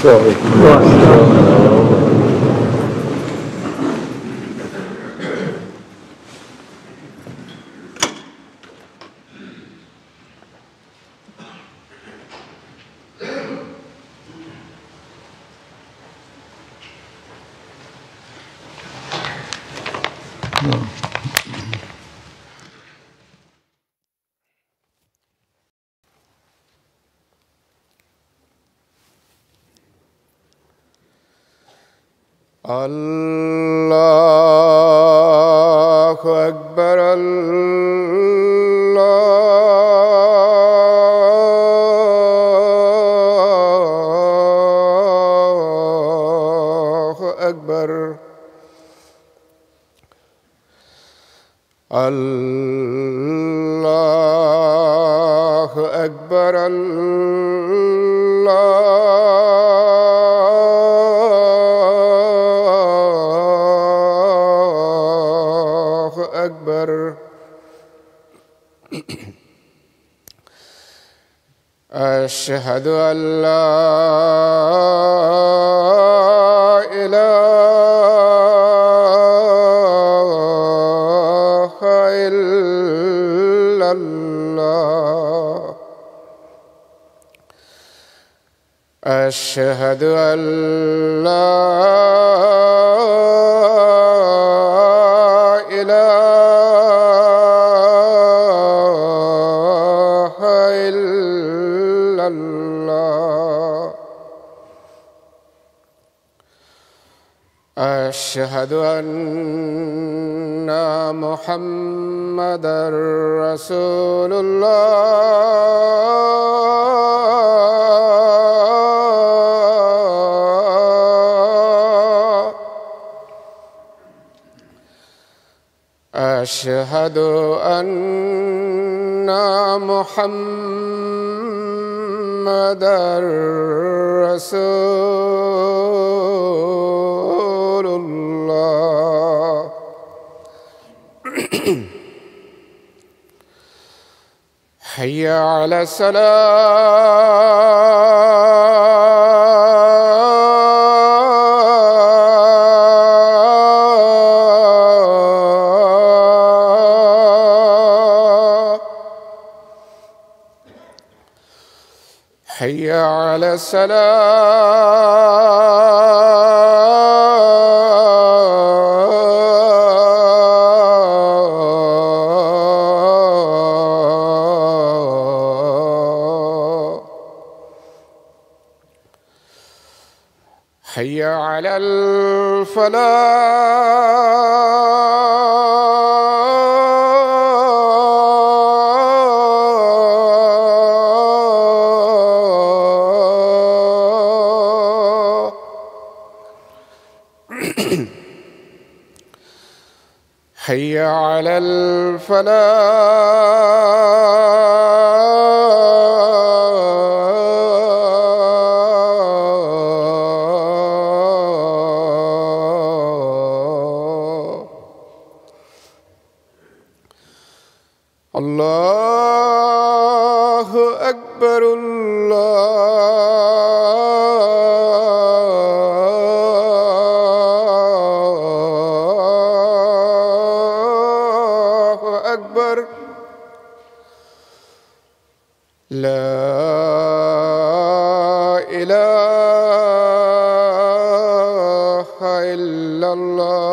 الله أكبر الله أكبر الله أكبر الله أكبر أشهد أن لا إله إلا الله أشهد أن لا إله إلا الله أشهد أن محمدًا رسول الله أشهد أن محمدًا رسول الله حي على الصلاة حي على الصلاة حي على الفلاح حي على الفلاح الله أكبر الله أكبر لا إله إلا الله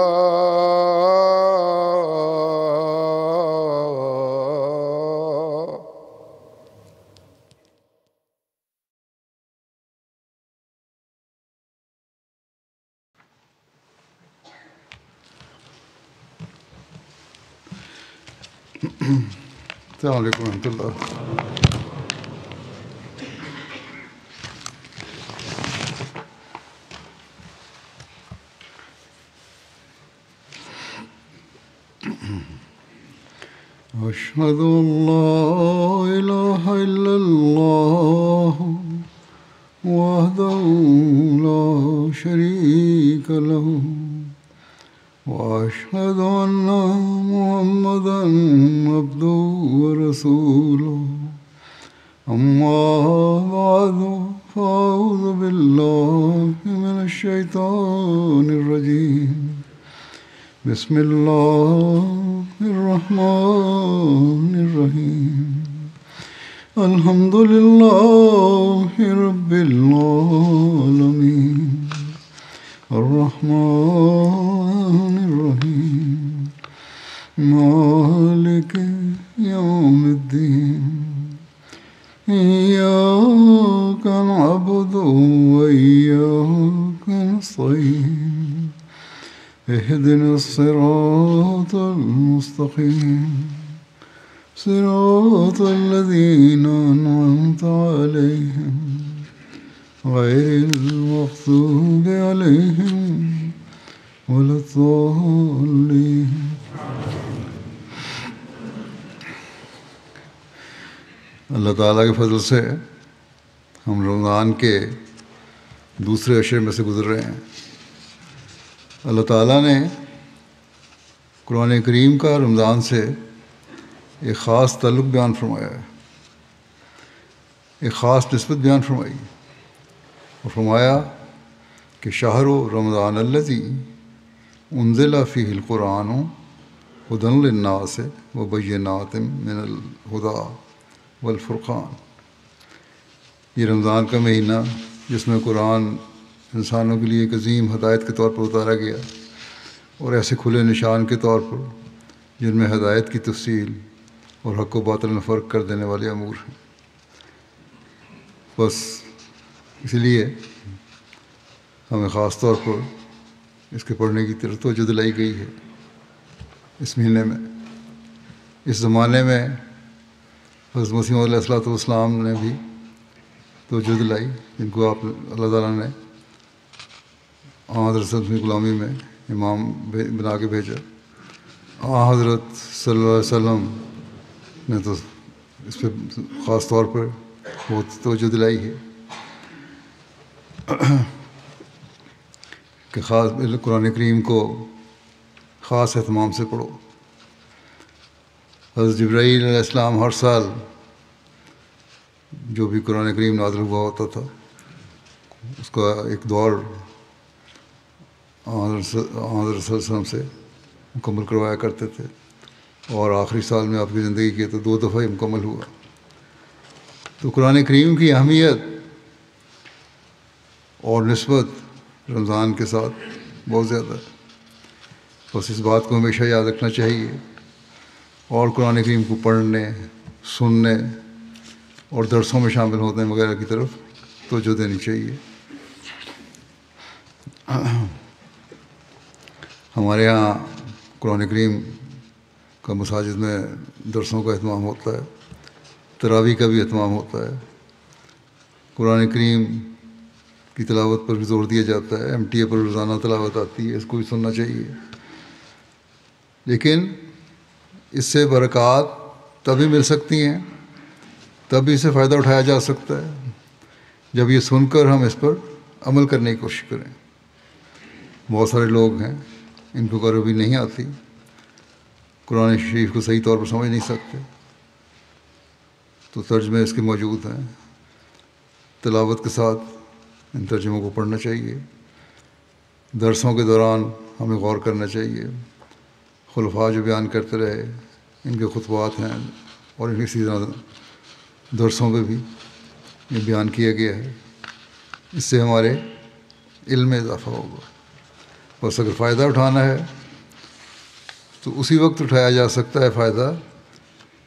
السلام عليكم ورحمة الله. أشهد أن لا إله إلا الله وحده لا شريك له وأشهد أن محمدًا عبده ورسوله أما بعد فأعوذ بالله بسم الله الرحمن الرحيم الحمد لله رب العالمين الرحمن الرحيم مالك يوم الدين إياك نعبد وإياك نستعين اهدنا الصراط المستقيم صراط الذين أنعمت عليهم غير المغضوب عليهم ولا الضالين. اللہ تعالیٰ کے فضل سے ہم رمضان کے دوسرے عشرے میں سے گزر رہے ہیں. اللہ تعالیٰ نے قرآن کریم کا رمضان سے ایک خاص تعلق بیان فرمایا ہے، ایک خاص نسبت بیان فرمائی اور فرمایا کہ شہر رمضان الذی انزل فیہ القرآن ھدی للناس وبینات من الھدی والفرقان. یہ رمضان کا مہینہ جس میں قرآن انسانوں کے لیے ایک عظیم ہدایت کے طور پر اتارا گیا اور ایسے کھلے نشان کے طور پر جن میں ہدایت کی تفصیل اور حق و باطل میں فرق کر دینے والے امور ہیں. بس اسی لیے ہمیں خاص طور پر اس کے پڑھنے کی طرف توجہ دلائی گئی ہے. اس مہینے میں، اس زمانے میں حضرت مسیح علیہ الصلوۃ والسلام نے بھی توجہ دلائی، جن کو آپ اللہ تعالیٰ نے حضرت اپنی غلامی میں امام بنا کے بھیجا. حضرت صلی اللہ علیہ وسلم نے تو اس پہ خاص طور پر بہت توجہ دلائی ہے کہ خاص قرآن کریم کو خاص اہتمام سے پڑھو. حضرت جبرائیل علیہ السلام ہر سال جو بھی قرآن کریم نازل ہوا ہوتا تھا اس کا ایک دور حضرت صلی اللہ علیہ وسلم سے مکمل کروایا کرتے تھے، اور آخری سال میں آپ کی زندگی کے تو 2 دفعہ ہی مکمل ہوا. تو قرآن کریم کی اہمیت اور نسبت رمضان کے ساتھ بہت زیادہ ہے. بس اس بات کو ہمیشہ یاد رکھنا چاہیے اور قرآن کریم کو پڑھنے، سننے اور درسوں میں شامل ہونے وغیرہ کی طرف توجہ دینی چاہیے. ہمارے ہاں قرآن کریم کا مساجد میں درسوں کا اہتمام ہوتا ہے، تراویح کا بھی اہتمام ہوتا ہے، قرآن کریم کی تلاوت پر بھی زور دیا جاتا ہے. MTA پر روزانہ تلاوت آتی ہے، اس کو بھی سننا چاہیے. لیکن اس سے برکات تبھی مل سکتی ہیں، تب اس سے فائدہ اٹھایا جا سکتا ہے جب یہ سن کر ہم اس پر عمل کرنے کی کوشش کریں. بہت سارے لوگ ہیں ان کو عربی نہیں آتی، قرآن شریف کو صحیح طور پر سمجھ نہیں سکتے، تو ترجمے اس کے موجود ہیں. تلاوت کے ساتھ ان ترجموں کو پڑھنا چاہیے. درسوں کے دوران ہمیں غور کرنا چاہیے. خلفاء جو بیان کرتے رہے ان کے خطبات ہیں، اور اسی طرح درسوں پہ بھی یہ بیان کیا گیا ہے. اس سے ہمارے علم میں اضافہ ہوگا. بس اگر فائدہ اٹھانا ہے تو اسی وقت اٹھایا جا سکتا ہے فائدہ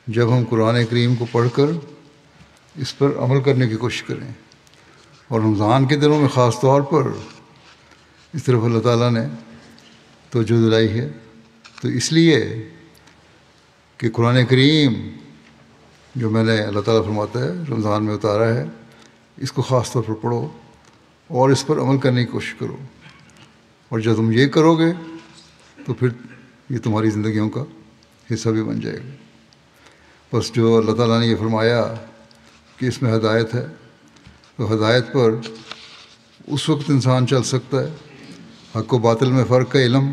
جب ہم قرآن کریم کو پڑھ کر اس پر عمل کرنے کی کوشش کریں. اور رمضان کے دنوں میں خاص طور پر اس طرف اللہ تعالیٰ نے توجہ دلائی ہے. تو اس لیے کہ قرآن کریم جو میں نے اللہ تعالیٰ فرماتا ہے رمضان میں اتارا ہے، اس کو خاص طور پر پڑھو اور اس پر عمل کرنے کی کوشش کرو. اور جب تم یہ کرو گے تو پھر یہ تمہاری زندگیوں کا حصہ بھی بن جائے گا. بس جو اللہ تعالیٰ نے یہ فرمایا کہ اس میں ہدایت ہے، تو ہدایت پر اس وقت انسان چل سکتا ہے، حق و باطل میں فرق کا علم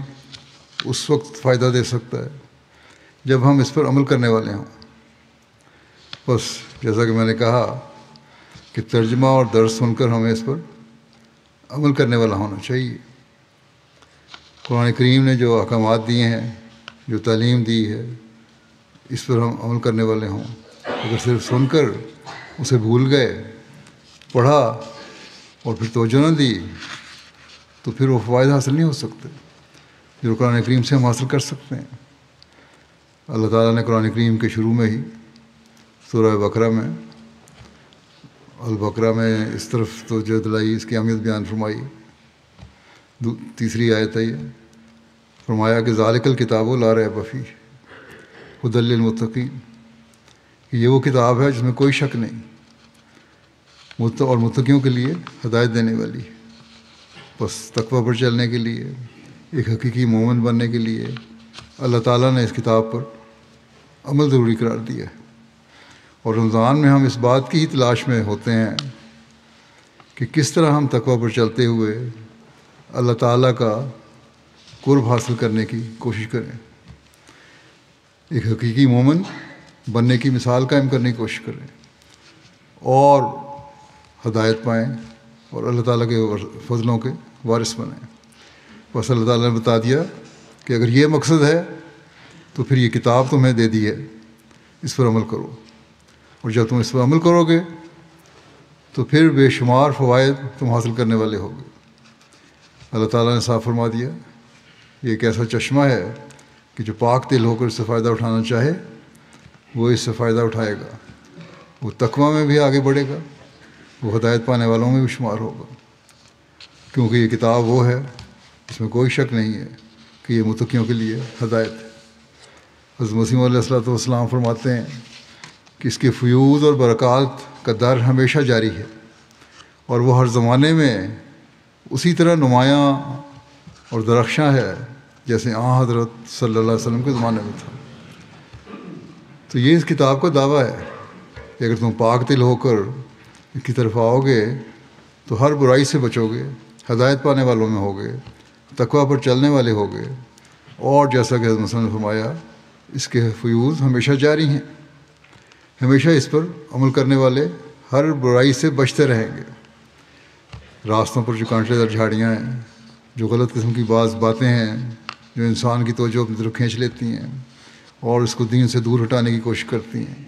اس وقت فائدہ دے سکتا ہے جب ہم اس پر عمل کرنے والے ہوں. بس جیسا کہ میں نے کہا کہ ترجمہ اور درس سن کر ہمیں اس پر عمل کرنے والا ہونا چاہیے. قرآن کریم نے جو احکامات دیے ہیں، جو تعلیم دی ہے، اس پر ہم عمل کرنے والے ہوں۔ اگر صرف سن کر اسے بھول گئے، پڑھا اور پھر توجہ نہ دی، تو پھر وہ فوائد حاصل نہیں ہو سکتے جو قرآن کریم سے ہم حاصل کر سکتے ہیں۔ اللہ تعالیٰ نے قرآن کریم کے شروع میں ہی سورہ بقرہ میں البقرہ میں اس طرف توجہ دلائی، اس کی اہمیت بیان فرمائی۔ تیسری آیت ہے یہ، فرمایا کہ ذالک الکتاب لا ریب فیہ ھدی للمتقین، کہ یہ وہ کتاب ہے جس میں کوئی شک نہیں، اور متقیوں کے لیے ہدایت دینے والی۔ بس تقوی پر چلنے کے لیے، ایک حقیقی مومن بننے کے لیے اللہ تعالیٰ نے اس کتاب پر عمل ضروری قرار دیا ہے۔ اور رمضان میں ہم اس بات کی ہی تلاش میں ہوتے ہیں کہ کس طرح ہم تقوی پر چلتے ہوئے اللہ تعالیٰ کا قرب حاصل کرنے کی کوشش کریں، ایک حقیقی مومن بننے کی مثال قائم کرنے کی کوشش کریں اور ہدایت پائیں اور اللہ تعالیٰ کے فضلوں کے وارث بنیں۔ بس اللہ تعالیٰ نے بتا دیا کہ اگر یہ مقصد ہے تو پھر یہ کتاب تمہیں دے دی ہے، اس پر عمل کرو، اور جب تم اس پر عمل کرو گے تو پھر بے شمار فوائد تم حاصل کرنے والے ہوگے۔ اللہ تعالیٰ نے صاف فرما دیا، یہ ایک ایسا چشمہ ہے کہ جو پاک دل ہو کر اس سے فائدہ اٹھانا چاہے وہ اس سے فائدہ اٹھائے گا، وہ تقویٰ میں بھی آگے بڑھے گا، وہ ہدایت پانے والوں میں بھی شمار ہوگا، کیونکہ یہ کتاب وہ ہے اس میں کوئی شک نہیں ہے کہ یہ متقیوں کے لیے ہدایت ہے۔ حضرت مسیح علیہ الصلوۃ والسلام فرماتے ہیں کہ اس کے فیوض اور برکات کا در ہمیشہ جاری ہے، اور وہ ہر زمانے میں اسی طرح نمایاں اور درخشاں ہے جیسے حضرت صلی اللہ علیہ وسلم کے زمانے میں تھا۔ تو یہ اس کتاب کا دعویٰ ہے کہ اگر تم پاک دل ہو کر اس کی طرف آؤ گے تو ہر برائی سے بچو گے، ہدایت پانے والوں میں ہوگے، تقویٰ پر چلنے والے ہوگے، اور جیسا کہ حضرت مسلم نے فرمایا اس کے فیوض ہمیشہ جاری ہیں، ہمیشہ اس پر عمل کرنے والے ہر برائی سے بچتے رہیں گے۔ راستوں پر جو کانٹے دار جھاڑیاں ہیں، جو غلط قسم کی بعض باتیں ہیں جو انسان کی توجہ اپنی طرف کھینچ لیتی ہیں اور اس کو دین سے دور ہٹانے کی کوشش کرتی ہیں،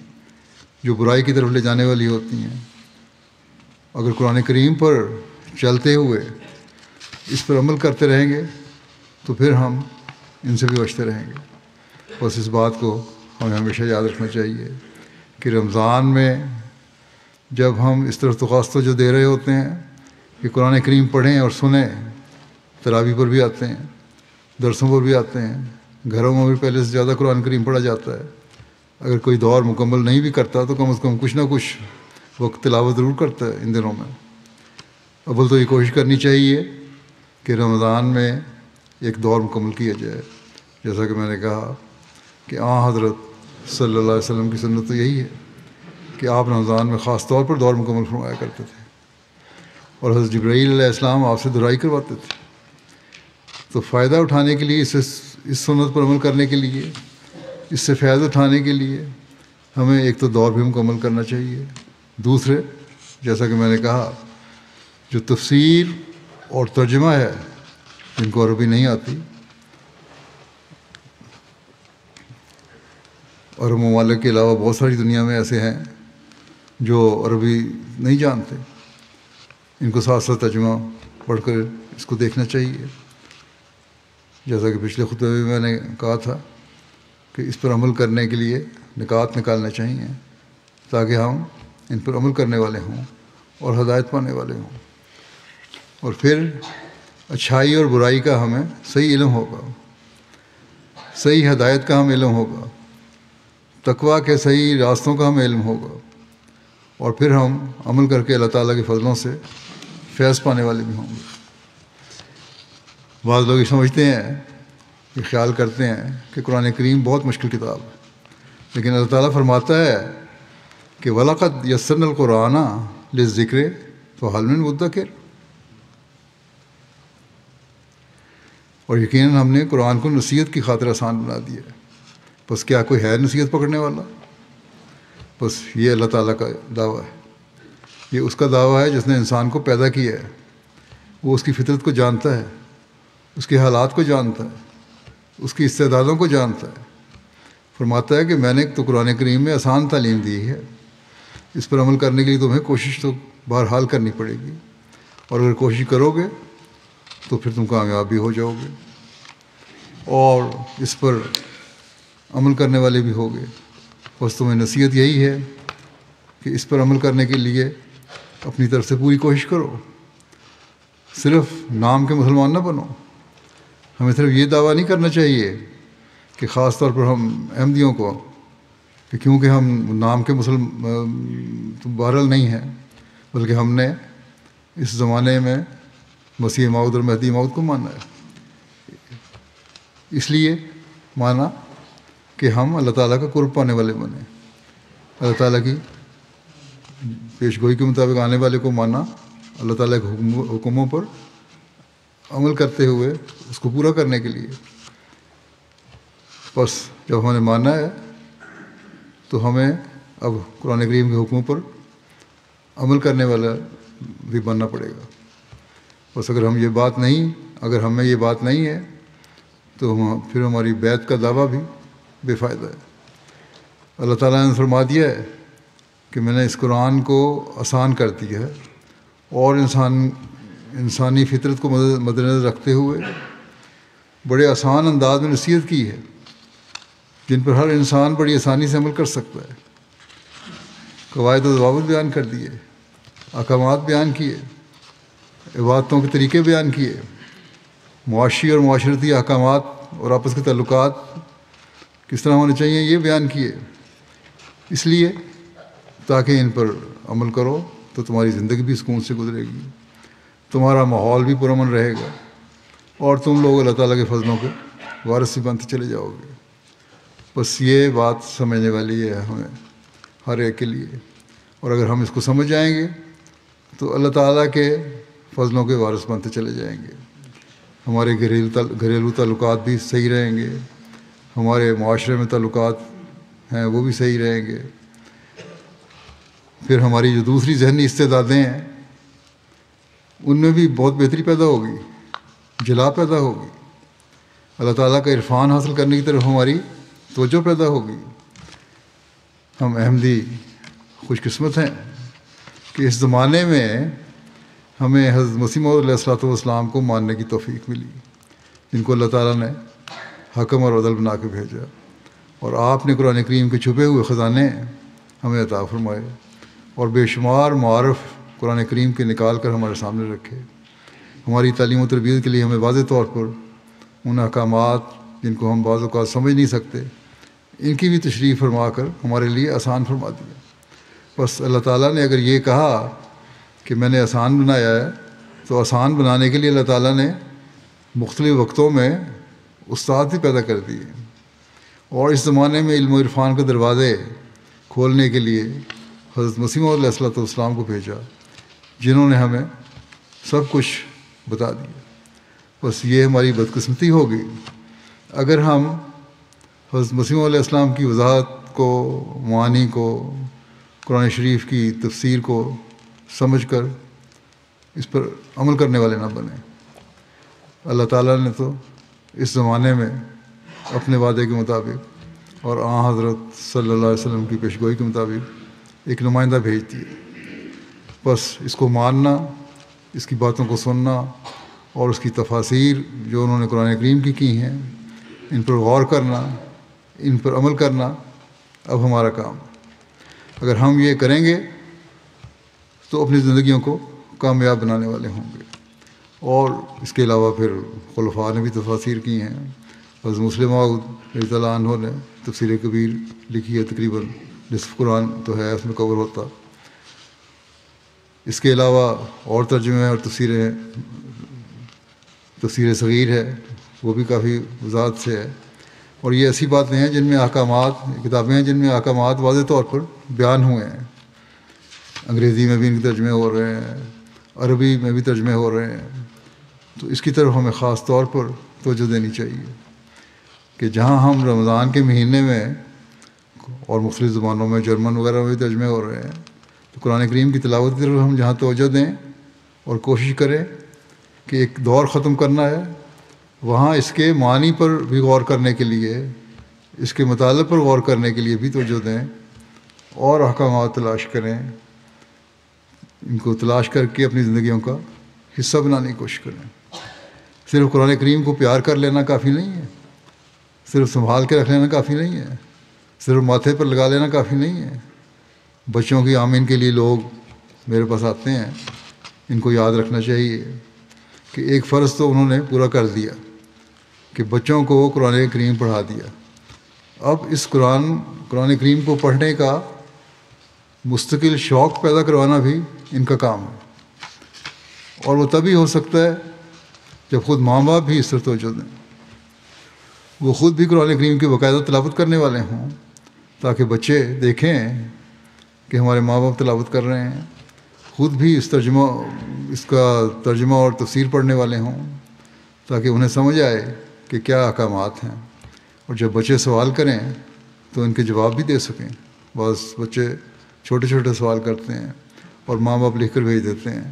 جو برائی کی طرف لے جانے والی ہوتی ہیں، اگر قرآن کریم پر چلتے ہوئے اس پر عمل کرتے رہیں گے تو پھر ہم ان سے بھی بچتے رہیں گے۔ بس اس بات کو ہمیں ہمیشہ یاد رکھنا چاہیے کہ رمضان میں جب ہم اس طرف توجہ دے رہے ہوتے ہیں کہ قرآن کریم پڑھیں اور سنیں، تراویح پر بھی آتے ہیں، درسوں پر بھی آتے ہیں، گھروں میں بھی پہلے سے زیادہ قرآن کریم پڑھا جاتا ہے۔ اگر کوئی دور مکمل نہیں بھی کرتا تو کم از کم کچھ نہ کچھ وقت تلاوت ضرور کرتا ہے ان دنوں میں۔ اول تو یہ کوشش کرنی چاہیے کہ رمضان میں ایک دور مکمل کیا جائے، جیسا کہ میں نے کہا کہ حضرت صلی اللہ علیہ وسلم کی سنت تو یہی ہے کہ آپ رمضان میں خاص طور پر دور مکمل فرمایا کرتے تھے، اور حضرت جبرائیل علیہ السلام آپ سے دہرائی کرواتے تھے۔ تو فائدہ اٹھانے کے لیے اس سنت پر عمل کرنے کے لیے، اس سے فائدہ اٹھانے کے لیے ہمیں ایک تو دور بھی مکمل کرنا چاہیے، دوسرے جیسا کہ میں نے کہا جو تفسیر اور ترجمہ ہے جن کو عربی نہیں آتی، اور ممالک کے علاوہ بہت ساری دنیا میں ایسے ہیں جو عربی نہیں جانتے، ان کو ساتھ ساتھ ترجمہ پڑھ کر اس کو دیکھنا چاہیے۔ جیسا کہ پچھلے خطبے میں میں نے کہا تھا کہ اس پر عمل کرنے کے لیے نکات نکالنا چاہیے تاکہ ہم ان پر عمل کرنے والے ہوں اور ہدایت پانے والے ہوں، اور پھر اچھائی اور برائی کا ہمیں صحیح علم ہوگا، صحیح ہدایت کا ہمیں علم ہوگا، تقویٰ کے صحیح راستوں کا ہمیں علم ہوگا، اور پھر ہم عمل کر کے اللہ تعالیٰ کے فضلوں سے فیض پانے والے بھی ہوں گے۔ بعض لوگ یہ سمجھتے ہیں، یہ خیال کرتے ہیں کہ قرآن کریم بہت مشکل کتاب ہے، لیکن اللہ تعالیٰ فرماتا ہے کہ وَلَقَدْ يَسَّرْنَا الْقُرْآنَ لِلذِّكْرِ فَهَلْ مِن مُدَّكِرٍ، اور یقیناً ہم نے قرآن کو نصیحت کی خاطر آسان بنا دیا ہے، بس کیا کوئی ہے نصیحت پکڑنے والا؟ بس یہ اللہ تعالیٰ کا دعویٰ ہے، یہ اس کا دعویٰ ہے جس نے انسان کو پیدا کیا ہے، وہ اس کی فطرت کو جانتا ہے، اس کے حالات کو جانتا ہے، اس کی استعدادوں کو جانتا ہے. فرماتا ہے کہ میں نے تو قرآن کریم میں آسان تعلیم دی ہے، اس پر عمل کرنے کے لیے تمہیں کوشش تو بہرحال کرنی پڑے گی، اور اگر کوشش کرو گے تو پھر تم کامیاب بھی ہو جاؤ گے اور اس پر عمل کرنے والے بھی ہوگے. بس تمہیں نصیحت یہی ہے کہ اس پر عمل کرنے کے لیے اپنی طرف سے پوری کوشش کرو. صرف نام کے مسلمان نہ بنو. ہمیں صرف یہ دعویٰ نہیں کرنا چاہیے کہ خاص طور پر ہم احمدیوں کو کہ کیونکہ ہم نام کے بہرحال نہیں ہیں، بلکہ ہم نے اس زمانے میں مسیح موعود اور مہدی موعود کو مانا ہے. اس لیے مانا کہ ہم اللہ تعالیٰ کا قرب پانے والے بنیں. اللہ تعالیٰ کی پیش گوئی کے مطابق آنے والے کو مانا، اللہ تعالیٰ کے حکموں پر عمل کرتے ہوئے اس کو پورا کرنے کے لیے. بس جب ہم نے مانا ہے تو ہمیں اب قرآن کریم کے حکموں پر عمل کرنے والا بھی بننا پڑے گا. بس اگر ہمیں یہ بات نہیں ہے تو پھر ہماری بیعت کا دعویٰ بھی بے فائدہ ہے. اللہ تعالیٰ نے فرما دیا ہے کہ میں نے اس قرآن کو آسان کر دیا ہے اور انسانی فطرت کو مد نظر رکھتے ہوئے بڑے آسان انداز میں نصیحت کی ہے جن پر ہر انسان بڑی آسانی سے عمل کر سکتا ہے. قواعد و ضوابط بیان کر دیے، احکامات بیان کیے، عبادتوں کے طریقے بیان کیے، معاشی اور معاشرتی احکامات اور آپس کے تعلقات کس طرح ہونے چاہیے یہ بیان کیے. اس لیے تاکہ ان پر عمل کرو تو تمہاری زندگی بھی سکون سے گزرے گی، تمہارا ماحول بھی پرامن رہے گا اور تم لوگ اللہ تعالیٰ کے فضلوں کے وارث بھی بنتے چلے جاؤ گے. بس یہ بات سمجھنے والی ہے ہمیں ہر ایک کے لیے، اور اگر ہم اس کو سمجھ جائیں گے تو اللہ تعالیٰ کے فضلوں کے وارث بنتے چلے جائیں گے. ہمارے گھریلو تعلقات بھی صحیح رہیں گے، ہمارے معاشرے میں تعلقات ہیں وہ بھی صحیح رہیں گے. پھر ہماری جو دوسری ذہنی استعدادیں ہیں ان میں بھی بہت بہتری پیدا ہوگی، جلا پیدا ہوگی. اللہ تعالیٰ کا عرفان حاصل کرنے کی طرف ہماری توجہ پیدا ہوگی. ہم احمدی خوش قسمت ہیں کہ اس زمانے میں ہمیں حضرت مسیح موعود علیہ الصلوۃ والسلام کو ماننے کی توفیق ملی، جن کو اللہ تعالیٰ نے حکم اور عدل بنا کے بھیجا، اور آپ نے قرآن کریم کے چھپے ہوئے خزانے ہمیں عطا فرمائے اور بے شمار معارف قرآن کریم کے نکال کر ہمارے سامنے رکھے. ہماری تعلیم و تربیت کے لیے ہمیں واضح طور پر ان احکامات جن کو ہم بعض اوقات سمجھ نہیں سکتے ان کی بھی تشریح فرما کر ہمارے لیے آسان فرما دیا. بس اللہ تعالیٰ نے اگر یہ کہا کہ میں نے آسان بنایا ہے تو آسان بنانے کے لیے اللہ تعالیٰ نے مختلف وقتوں میں استاد بھی پیدا کر دیے، اور اس زمانے میں علم و عرفان کے دروازے کھولنے کے لیے حضرت مسیح موعود علیہ الصلوۃ والسلام کو بھیجا جنہوں نے ہمیں سب کچھ بتا دیا. بس یہ ہماری بدقسمتی ہوگی اگر ہم حضرت مسیح موعود علیہ السلام کی وضاحت کو، معانی کو، قرآن شریف کی تفسیر کو سمجھ کر اس پر عمل کرنے والے نہ بنیں. اللہ تعالیٰ نے تو اس زمانے میں اپنے وعدے کے مطابق اور آن حضرت صلی اللہ علیہ وسلم کی پیشگوئی کے مطابق ایک نمائندہ بھیج دیے. بس اس کو ماننا، اس کی باتوں کو سننا اور اس کی تفاسیر جو انہوں نے قرآن کریم کی ہیں ان پر غور کرنا، ان پر عمل کرنا اب ہمارا کام. اگر ہم یہ کریں گے تو اپنی زندگیوں کو کامیاب بنانے والے ہوں گے. اور اس کے علاوہ پھر خلفاء نے بھی تفاسیر کی ہیں. حضرت مسلم موعود رضی اللہ عنہ نے تفسیر کبیر لکھی ہے، تقریباً نصف قرآن تو ہے اس میں کور ہوتا. اس کے علاوہ اور ترجمے اور تفسیر صغیر ہے، وہ بھی کافی وضاحت سے ہے. اور یہ ایسی باتیں ہیں جن میں احکامات، کتابیں ہیں جن میں احکامات واضح طور پر بیان ہوئے ہیں. انگریزی میں بھی ان کے ترجمے ہو رہے ہیں، عربی میں بھی ترجمے ہو رہے ہیں. تو اس کی طرف ہمیں خاص طور پر توجہ دینی چاہیے کہ جہاں ہم رمضان کے مہینے میں اور مختلف زبانوں میں، جرمن وغیرہ میں بھی ترجمے ہو رہے ہیں، تو قرآن کریم کی تلاوت کی طرف ہم جہاں توجہ دیں اور کوشش کریں کہ ایک دور ختم کرنا ہے وہاں اس کے معنی پر بھی غور کرنے کے لیے، اس کے مطالب پر غور کرنے کے لیے بھی توجہ دیں اور احکامات تلاش کریں، ان کو تلاش کر کے اپنی زندگیوں کا حصہ بنانے کی کوشش کریں۔ صرف قرآن کریم کو پیار کر لینا کافی نہیں ہے، صرف سنبھال کے رکھ لینا کافی نہیں ہے، صرف ماتھے پر لگا لینا کافی نہیں ہے۔ بچوں کی آمین کے لیے لوگ میرے پاس آتے ہیں، ان کو یاد رکھنا چاہیے کہ ایک فرض تو انہوں نے پورا کر دیا کہ بچوں کو قرآن کریم پڑھا دیا۔ اب اس قرآن کریم کو پڑھنے کا مستقل شوق پیدا کروانا بھی ان کا کام ہے، اور وہ تبھی ہو سکتا ہے جب خود ماں باپ بھی اس طرف توجہ دیں، وہ خود بھی قرآن کریم کی باقاعدہ تلاوت کرنے والے ہوں، تاکہ بچے دیکھیں کہ ہمارے ماں باپ تلاوت کر رہے ہیں، خود بھی اس کا ترجمہ اور تفسیر پڑھنے والے ہوں، تاکہ انہیں سمجھ آئے کہ کیا احکامات ہیں، اور جب بچے سوال کریں تو ان کے جواب بھی دے سکیں۔ بعض بچے چھوٹے چھوٹے سوال کرتے ہیں اور ماں باپ لکھ کر بھیج دیتے ہیں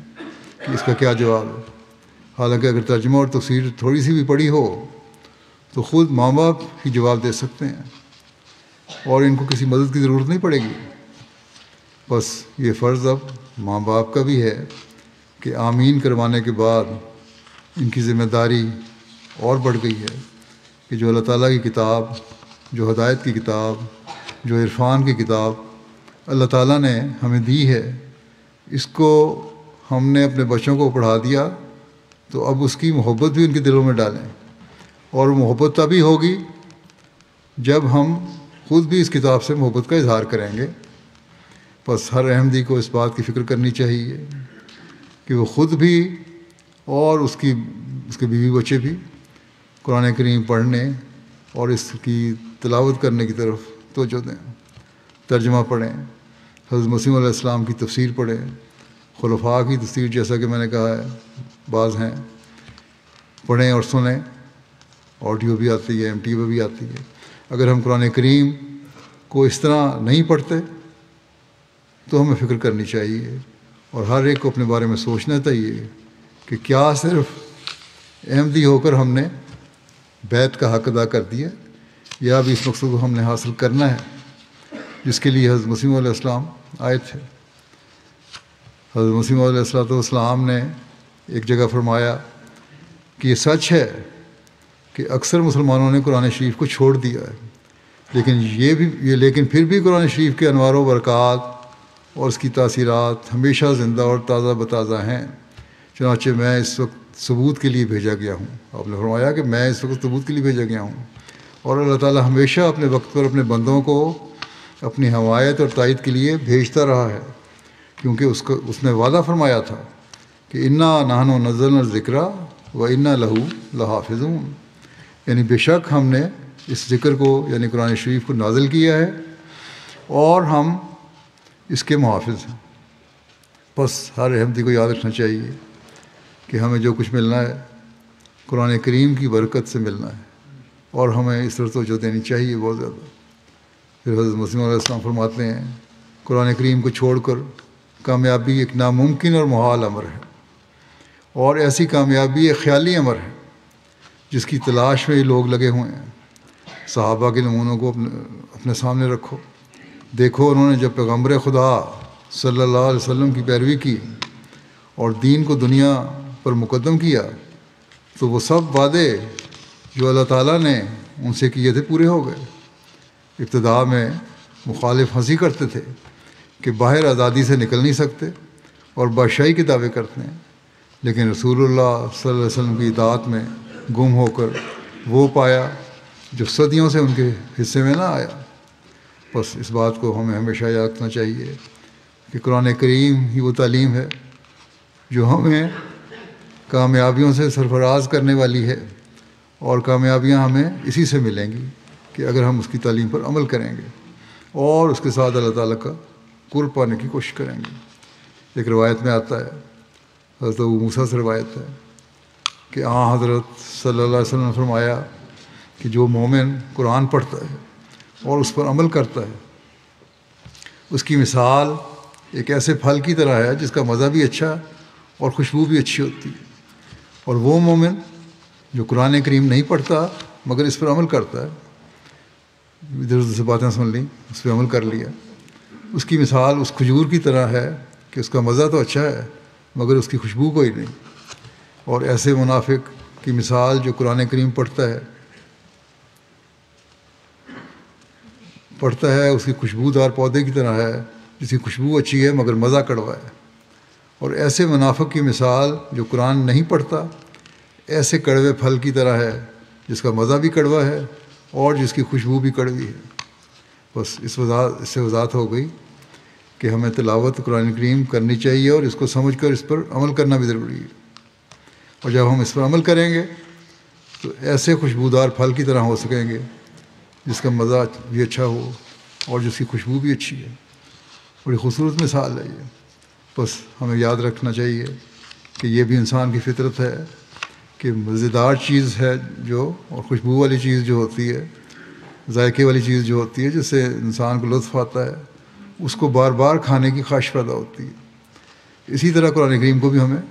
کہ اس کا کیا جواب ہے، حالانکہ اگر ترجمہ اور تفسیر تھوڑی سی بھی پڑھی ہو تو خود ماں باپ ہی جواب دے سکتے ہیں، اور ان کو کسی مدد کی ضرورت نہیں پڑے گی۔ بس یہ فرض اب ماں باپ کا بھی ہے کہ آمین کروانے کے بعد ان کی ذمہ داری اور بڑھ گئی ہے کہ جو اللہ تعالیٰ کی کتاب، جو ہدایت کی کتاب، جو عرفان کی کتاب اللہ تعالیٰ نے ہمیں دی ہے، اس کو ہم نے اپنے بچوں کو پڑھا دیا تو اب اس کی محبت بھی ان کے دلوں میں ڈالیں، اور محبت تبھی ہوگی جب ہم خود بھی اس کتاب سے محبت کا اظہار کریں گے۔ بس ہر احمدی کو اس بات کی فکر کرنی چاہیے کہ وہ خود بھی اور اس کے بیوی بچے بھی قرآن کریم پڑھنے اور اس کی تلاوت کرنے کی طرف توجہ دیں، ترجمہ پڑھیں، حضرت مسیح علیہ السلام کی تفسیر پڑھیں، خلفاء کی تفسیر جیسا کہ میں نے کہا ہے بعض ہیں، پڑھیں اور سنیں، آڈیو بھی آتی ہے، MT بھی آتی ہے۔ اگر ہم قرآن کریم کو اس طرح نہیں پڑھتے تو ہمیں فکر کرنی چاہیے، اور ہر ایک کو اپنے بارے میں سوچنا چاہیے کہ کیا صرف احمدی ہو کر ہم نے بیت کا حق ادا کر دیا، یا بھی اس مقصد کو ہم نے حاصل کرنا ہے جس کے لیے حضرت مسیح علیہ السلام آئے تھے۔ حضرت مسیح علیہ السلام نے ایک جگہ فرمایا کہ یہ سچ ہے کہ اکثر مسلمانوں نے قرآن شریف کو چھوڑ دیا ہے، لیکن پھر بھی قرآن شریف کے انوار و برکات اور اس کی تاثیرات ہمیشہ زندہ اور تازہ بتازہ ہیں، چنانچہ میں اس وقت ثبوت کے لیے بھیجا گیا ہوں۔ آپ نے فرمایا کہ میں اس وقت ثبوت کے لیے بھیجا گیا ہوں، اور اللہ تعالیٰ ہمیشہ اپنے وقت پر اپنے بندوں کو اپنی حمایت اور تائید کے لیے بھیجتا رہا ہے، کیونکہ اس نے وعدہ فرمایا تھا کہ انا نحن نزلنا الذکر و انا لہو لحافظون، یعنی بے شک ہم نے اس ذکر کو یعنی قرآن شریف کو نازل کیا ہے اور ہم اس کے محافظ ہیں۔ بس ہر احمدی کو یاد رکھنا چاہیے کہ ہمیں جو کچھ ملنا ہے قرآن کریم کی برکت سے ملنا ہے، اور ہمیں اس طرح توجہ دینی چاہیے بہت زیادہ۔ پھر حضرت مسیح علیہ السلام فرماتے ہیں قرآن کریم کو چھوڑ کر کامیابی ایک ناممکن اور محال امر ہے، اور ایسی کامیابی ایک خیالی امر ہے جس کی تلاش میں یہ لوگ لگے ہوئے ہیں۔ صحابہ کے نمونوں کو اپنے سامنے رکھو، دیکھو انہوں نے جب پیغمبر خدا صلی اللہ علیہ وسلم کی پیروی کی اور دین کو دنیا پر مقدم کیا تو وہ سب وعدے جو اللہ تعالیٰ نے ان سے کیے تھے پورے ہو گئے۔ ابتدا میں مخالف ہنسی کرتے تھے کہ باہر آزادی سے نکل نہیں سکتے اور بادشاہی کے دعوے کرتے ہیں، لیکن رسول اللہ صلی اللہ علیہ وسلم کی اطاعت میں گم ہو کر وہ پایا جو صدیوں سے ان کے حصے میں نہ آیا۔ بس اس بات کو ہمیں ہمیشہ یاد رکھنا چاہیے کہ قرآن کریم ہی وہ تعلیم ہے جو ہمیں کامیابیوں سے سرفراز کرنے والی ہے، اور کامیابیاں ہمیں اسی سے ملیں گی کہ اگر ہم اس کی تعلیم پر عمل کریں گے اور اس کے ساتھ اللہ تعالیٰ کا قرب پانے کی کوشش کریں گے۔ ایک روایت میں آتا ہے، حضرت ابو موسیٰ سے روایت ہے کہ حضرت صلی اللہ علیہ وسلم نے فرمایا کہ جو مومن قرآن پڑھتا ہے اور اس پر عمل کرتا ہے اس کی مثال ایک ایسے پھل کی طرح ہے جس کا مزہ بھی اچھا اور خوشبو بھی اچھی ہوتی ہے، اور وہ مومن جو قرآن کریم نہیں پڑھتا مگر اس پر عمل کرتا ہے، ادھر ادھر سے باتیں سن لیں، اس پہ عمل کر لیا، اس کی مثال اس کھجور کی طرح ہے کہ اس کا مزہ تو اچھا ہے مگر اس کی خوشبو کوئی نہیں۔ اور ایسے منافق کی مثال جو قرآن کریم پڑھتا ہے اس کی خوشبودار پودے کی طرح ہے جس کی خوشبو اچھی ہے مگر مزہ کڑوا ہے۔ اور ایسے منافق کی مثال جو قرآن نہیں پڑھتا ایسے کڑوے پھل کی طرح ہے جس کا مزہ بھی کڑوا ہے اور جس کی خوشبو بھی کڑوی ہے۔ بس اس سے وضاحت ہو گئی کہ ہمیں تلاوت قرآن کریم کرنی چاہیے اور اس کو سمجھ کر اس پر عمل کرنا بھی ضروری ہے۔ اور جب ہم اس پر عمل کریں گے تو ایسے خوشبودار پھل کی طرح ہو سکیں گے جس کا مزہ بھی اچھا ہو اور جس کی خوشبو بھی اچھی ہے۔ بڑی خوبصورت مثال ہے یہ۔ بس ہمیں یاد رکھنا چاہیے کہ یہ بھی انسان کی فطرت ہے کہ مزیدار چیز ہے جو، اور خوشبو والی چیز جو ہوتی ہے، ذائقے والی چیز جو ہوتی ہے جس سے انسان کو لطف آتا ہے، اس کو بار بار کھانے کی خواہش پیدا ہوتی ہے۔ اسی طرح قرآن کریم کو بھی ہمیں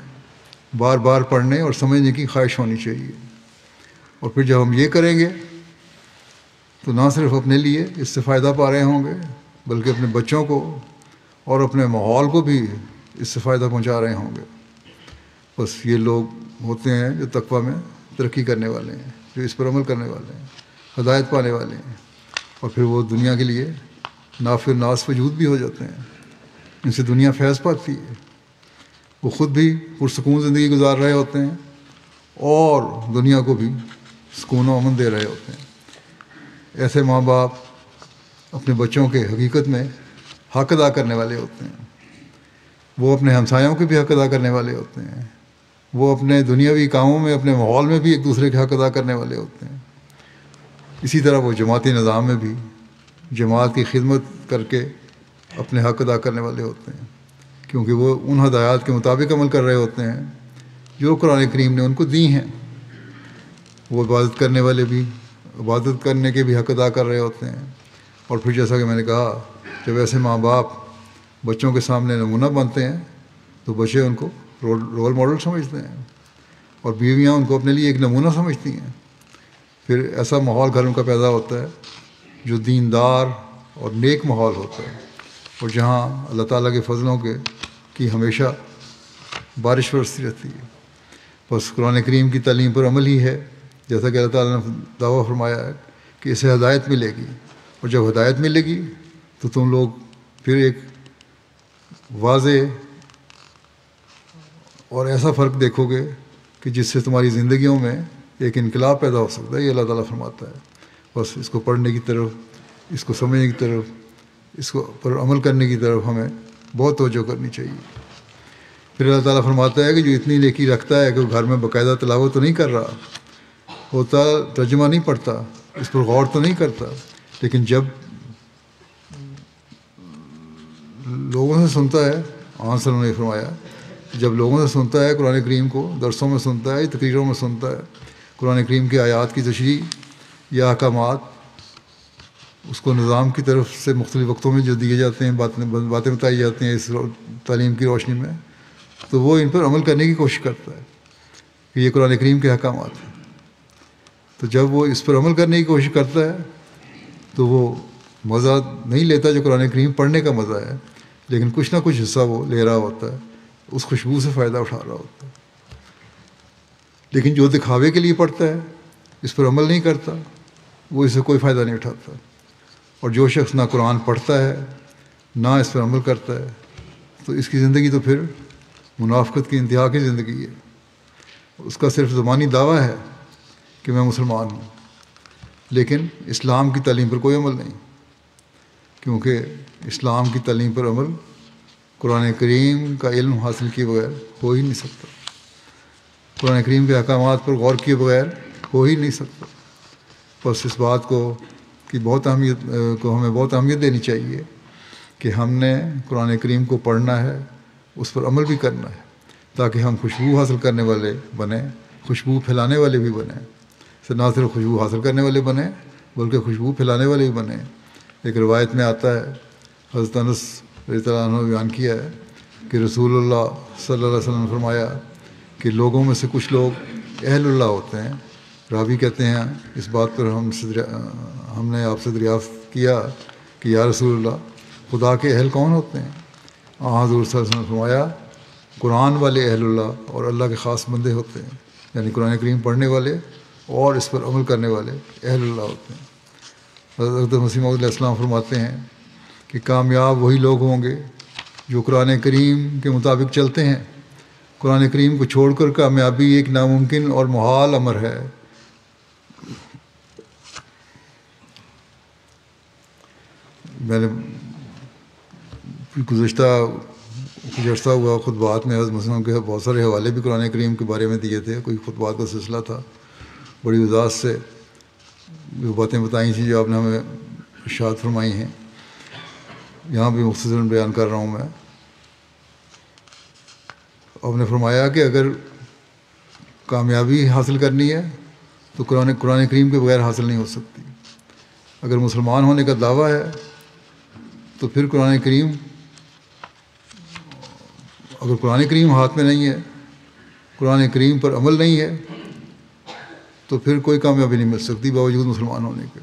بار بار پڑھنے اور سمجھنے کی خواہش ہونی چاہیے۔ اور پھر جب ہم یہ کریں گے تو نہ صرف اپنے لیے اس سے فائدہ پا رہے ہوں گے بلکہ اپنے بچوں کو اور اپنے ماحول کو بھی اس سے فائدہ پہنچا رہے ہوں گے۔ بس یہ لوگ ہوتے ہیں جو تقویٰ میں ترقی کرنے والے ہیں، جو اس پر عمل کرنے والے ہیں، ہدایت پانے والے ہیں، اور پھر وہ دنیا کے لیے نافع الناس وجود بھی ہو جاتے ہیں۔ ان سے دنیا فیض پاتی ہے، وہ خود بھی پرسکون زندگی گزار رہے ہوتے ہیں اور دنیا کو بھی سکون و امن دے رہے ہوتے ہیں۔ ایسے ماں باپ اپنے بچوں کے حقیقت میں حق ادا کرنے والے ہوتے ہیں، وہ اپنے ہمسایوں کے بھی حق ادا کرنے والے ہوتے ہیں، وہ اپنے دنیاوی کاموں میں اپنے ماحول میں بھی ایک دوسرے کے حق ادا کرنے والے ہوتے ہیں۔ اسی طرح وہ جماعتی نظام میں بھی جماعت کی خدمت کر کے اپنے حق ادا کرنے والے ہوتے ہیں، کیونکہ وہ ان ہدایات کے مطابق عمل کر رہے ہوتے ہیں جو قرآن کریم نے ان کو دی ہیں۔ وہ عبادت کرنے والے بھی عبادت کرنے کے بھی حق ادا کر رہے ہوتے ہیں۔ اور پھر جیسا کہ میں نے کہا، جب ایسے ماں باپ بچوں کے سامنے نمونہ بنتے ہیں تو بچے ان کو رول ماڈل سمجھتے ہیں اور بیویاں ان کو اپنے لیے ایک نمونہ سمجھتی ہیں۔ پھر ایسا ماحول گھر کا پیدا ہوتا ہے جو دیندار اور نیک ماحول ہوتا ہے، اور جہاں اللہ تعالیٰ کے فضلوں کی ہمیشہ بارش برستی رہتی ہے۔ بس قرآن کریم کی تعلیم پر عمل ہی ہے، جیسا کہ اللہ تعالیٰ نے دعویٰ فرمایا ہے کہ اسے ہدایت ملے گی، اور جب ہدایت ملے گی تو تم لوگ پھر ایک واضح اور ایسا فرق دیکھو گے کہ جس سے تمہاری زندگیوں میں ایک انقلاب پیدا ہو سکتا ہے۔ یہ اللہ تعالیٰ فرماتا ہے۔ بس اس کو پڑھنے کی طرف، اس کو سمجھنے کی طرف، اس کو پر عمل کرنے کی طرف ہمیں بہت توجہ کرنی چاہیے۔ پھر اللہ تعالیٰ فرماتا ہے کہ جو اتنی نیکی رکھتا ہے کہ وہ گھر میں باقاعدہ تلاوت تو نہیں کر رہا ہوتا، ترجمہ نہیں پڑھتا، اس پر غور تو نہیں کرتا، لیکن جب لوگوں سے سنتا ہے، آن صلی اللہ نے فرمایا، جب لوگوں سے سنتا ہے قرآن کریم کو، درسوں میں سنتا ہے، تقریروں میں سنتا ہے، قرآن کریم کی آیات کی تشریح یا احکامات اس کو نظام کی طرف سے مختلف وقتوں میں جو دیے جاتے ہیں، باتیں بتائی جاتی ہیں اس تعلیم کی روشنی میں، تو وہ ان پر عمل کرنے کی کوشش کرتا ہے کہ یہ قرآن کریم کے احکامات ہیں۔ تو جب وہ اس پر عمل کرنے کی کوشش کرتا ہے تو وہ مزہ نہیں لیتا جو قرآن کریم پڑھنے کا مزہ ہے، لیکن کچھ نہ کچھ حصہ وہ لے رہا ہوتا ہے، اس خوشبو سے فائدہ اٹھا رہا ہوتا ہے۔ لیکن جو دکھاوے کے لیے پڑھتا ہے، اس پر عمل نہیں کرتا، وہ اس سے کوئی فائدہ نہیں اٹھاتا۔ اور جو شخص نہ قرآن پڑھتا ہے نہ اس پر عمل کرتا ہے تو اس کی زندگی تو پھر منافقت کی انتہا کی زندگی ہے۔ اس کا صرف زبانی دعویٰ ہے کہ میں مسلمان ہوں، لیکن اسلام کی تعلیم پر کوئی عمل نہیں، کیونکہ اسلام کی تعلیم پر عمل قرآن کریم کا علم حاصل کیے بغیر ہو ہی نہیں سکتا، قرآن کریم کے احکامات پر غور کیے بغیر ہو ہی نہیں سکتا۔ بس اس بات کو ہمیں بہت اہمیت دینی چاہیے کہ ہم نے قرآن کریم کو پڑھنا ہے، اس پر عمل بھی کرنا ہے، تاکہ ہم خوشبو حاصل کرنے والے بنیں، خوشبو پھیلانے والے بھی بنیں، نہ صرف خوشبو حاصل کرنے والے بنیں بلکہ خوشبو پھیلانے والے بھی بنیں۔ ایک روایت میں آتا ہے، حضرت انس رضی اللہ عنہ نے بیان کیا ہے کہ رسول اللہ صلی اللہ علیہ وسلم نے فرمایا کہ لوگوں میں سے کچھ لوگ اہل اللہ ہوتے ہیں راوی کہتے ہیں اس بات پر ہم نے آپ سے دریافت کیا کہ یا رسول اللہ خدا کے اہل کون ہوتے ہیں؟ حضور صلی اللہ علیہ وسلم نے فرمایا قرآن والے اہل اللہ اور اللہ کے خاص بندے ہوتے ہیں، یعنی قرآن کریم پڑھنے والے اور اس پر عمل کرنے والے اہل اللہ ہوتے ہیں۔ حضرت مسیح موعود علیہ السلام فرماتے ہیں کہ کامیاب وہی لوگ ہوں گے جو قرآن کریم کے مطابق چلتے ہیں۔ قرآن کریم کو چھوڑ کر کامیابی ایک ناممکن اور محال امر ہے۔ میں نے گزشتہ عرصہ ہوا خطبات میں حضرت مسلم کے بہت سارے حوالے بھی قرآن کریم کے بارے میں دیے تھے، کوئی خطبات کا سلسلہ تھا، بڑی وضاحت سے جو باتیں بتائی تھیں جو آپ نے ہمیں ارشاد فرمائی ہیں، یہاں بھی مختصراً بیان کر رہا ہوں میں۔ آپ نے فرمایا کہ اگر کامیابی حاصل کرنی ہے تو قرآن کریم کے بغیر حاصل نہیں ہو سکتی۔ اگر مسلمان ہونے کا دعویٰ ہے تو پھر قرآن کریم، اگر قرآن کریم ہاتھ میں نہیں ہے، قرآن کریم پر عمل نہیں ہے، تو پھر کوئی کامیابی نہیں مل سکتی باوجود مسلمان ہونے کے۔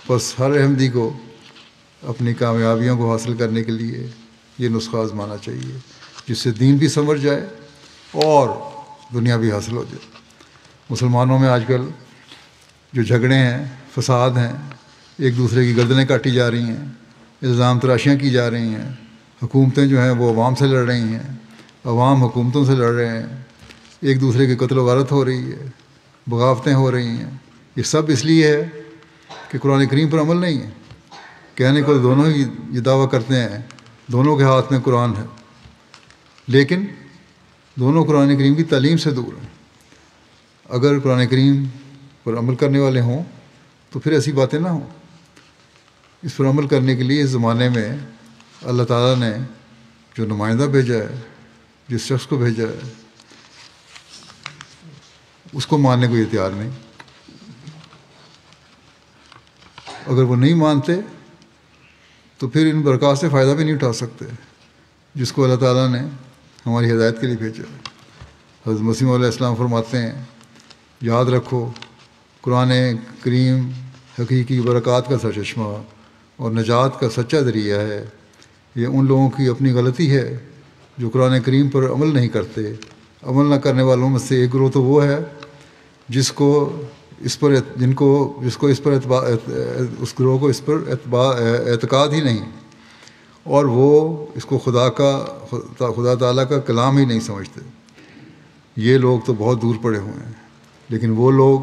بس ہر احمدی کو اپنی کامیابیوں کو حاصل کرنے کے لیے یہ نسخہ آزمانا چاہیے، جس سے دین بھی سمجھ جائے اور دنیا بھی حاصل ہو جائے۔ مسلمانوں میں آج کل جو جھگڑے ہیں، فساد ہیں، ایک دوسرے کی گردنیں کاٹی جا رہی ہیں، الزام تراشیاں کی جا رہی ہیں، حکومتیں جو ہیں وہ عوام سے لڑ رہی ہیں، عوام حکومتوں سے لڑ رہے ہیں، ایک دوسرے کی قتل و غارت ہو رہی ہے، بغاوتیں ہو رہی ہیں، یہ سب اس لیے ہے کہ قرآن کریم پر عمل نہیں ہے۔ کہنے کو دونوں ہی یہ دعویٰ کرتے ہیں، دونوں کے ہاتھ میں قرآن ہے، لیکن دونوں قرآن کریم کی تعلیم سے دور ہیں۔ اگر قرآن کریم پر عمل کرنے والے ہوں تو پھر ایسی باتیں نہ ہوں۔ اس پر عمل کرنے کے لیے اس زمانے میں اللہ تعالیٰ نے جو نمائندہ بھیجا ہے، جس شخص کو بھیجا ہے، اس کو ماننے کو یہ تیار نہیں۔ اگر وہ نہیں مانتے تو پھر ان برکات سے فائدہ بھی نہیں اٹھا سکتے جس کو اللہ تعالیٰ نے ہماری ہدایت کے لیے بھیجا ہے۔ حضرت مسیح علیہ السلام فرماتے ہیں، یاد رکھو قرآن کریم حقیقی برکات کا سرچشمہ اور نجات کا سچا ذریعہ ہے۔ یہ ان لوگوں کی اپنی غلطی ہے جو قرآن کریم پر عمل نہیں کرتے۔ عمل نہ کرنے والوں میں سے ایک گروہ تو وہ ہے اس گروہ کو اس پر اعتقاد ہی نہیں، اور وہ اس کو خدا تعالیٰ کا کلام ہی نہیں سمجھتے۔ یہ لوگ تو بہت دور پڑے ہوئے ہیں، لیکن وہ لوگ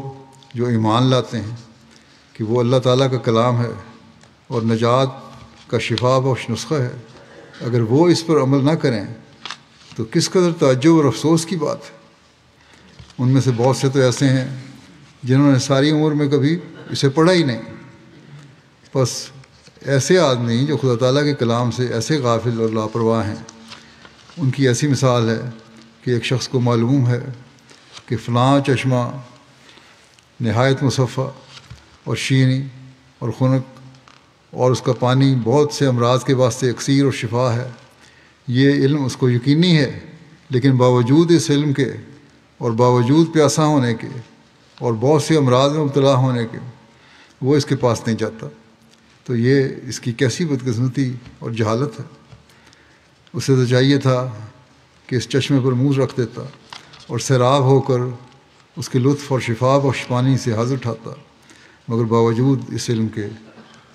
جو ایمان لاتے ہیں کہ وہ اللہ تعالیٰ کا کلام ہے اور نجات کا شفا بخش نسخہ ہے، اگر وہ اس پر عمل نہ کریں تو کس قدر تعجب اور افسوس کی بات ہے۔ ان میں سے بہت سے تو ایسے ہیں جنہوں نے ساری عمر میں کبھی اسے پڑھا ہی نہیں۔ بس ایسے آدمی جو خدا تعالیٰ کے کلام سے ایسے غافل اور لاپرواہ ہیں، ان کی ایسی مثال ہے کہ ایک شخص کو معلوم ہے کہ فلاں چشمہ نہایت مصفہ اور شیریں اور خنک اور اس کا پانی بہت سے امراض کے واسطے اکسیر اور شفا ہے۔ یہ علم اس کو یقینی ہے، لیکن باوجود اس علم کے اور باوجود پیاسا ہونے کے اور بہت سے امراض میں مبتلا ہونے کے وہ اس کے پاس نہیں جاتا۔ تو یہ اس کی کیسی بدقسمتی اور جہالت ہے۔ اسے تو چاہیے تھا کہ اس چشمے پر منہ رکھ دیتا اور سیراب ہو کر اس کے لطف اور شفا بخش پانی سے حاضر اٹھاتا، مگر باوجود اس علم کے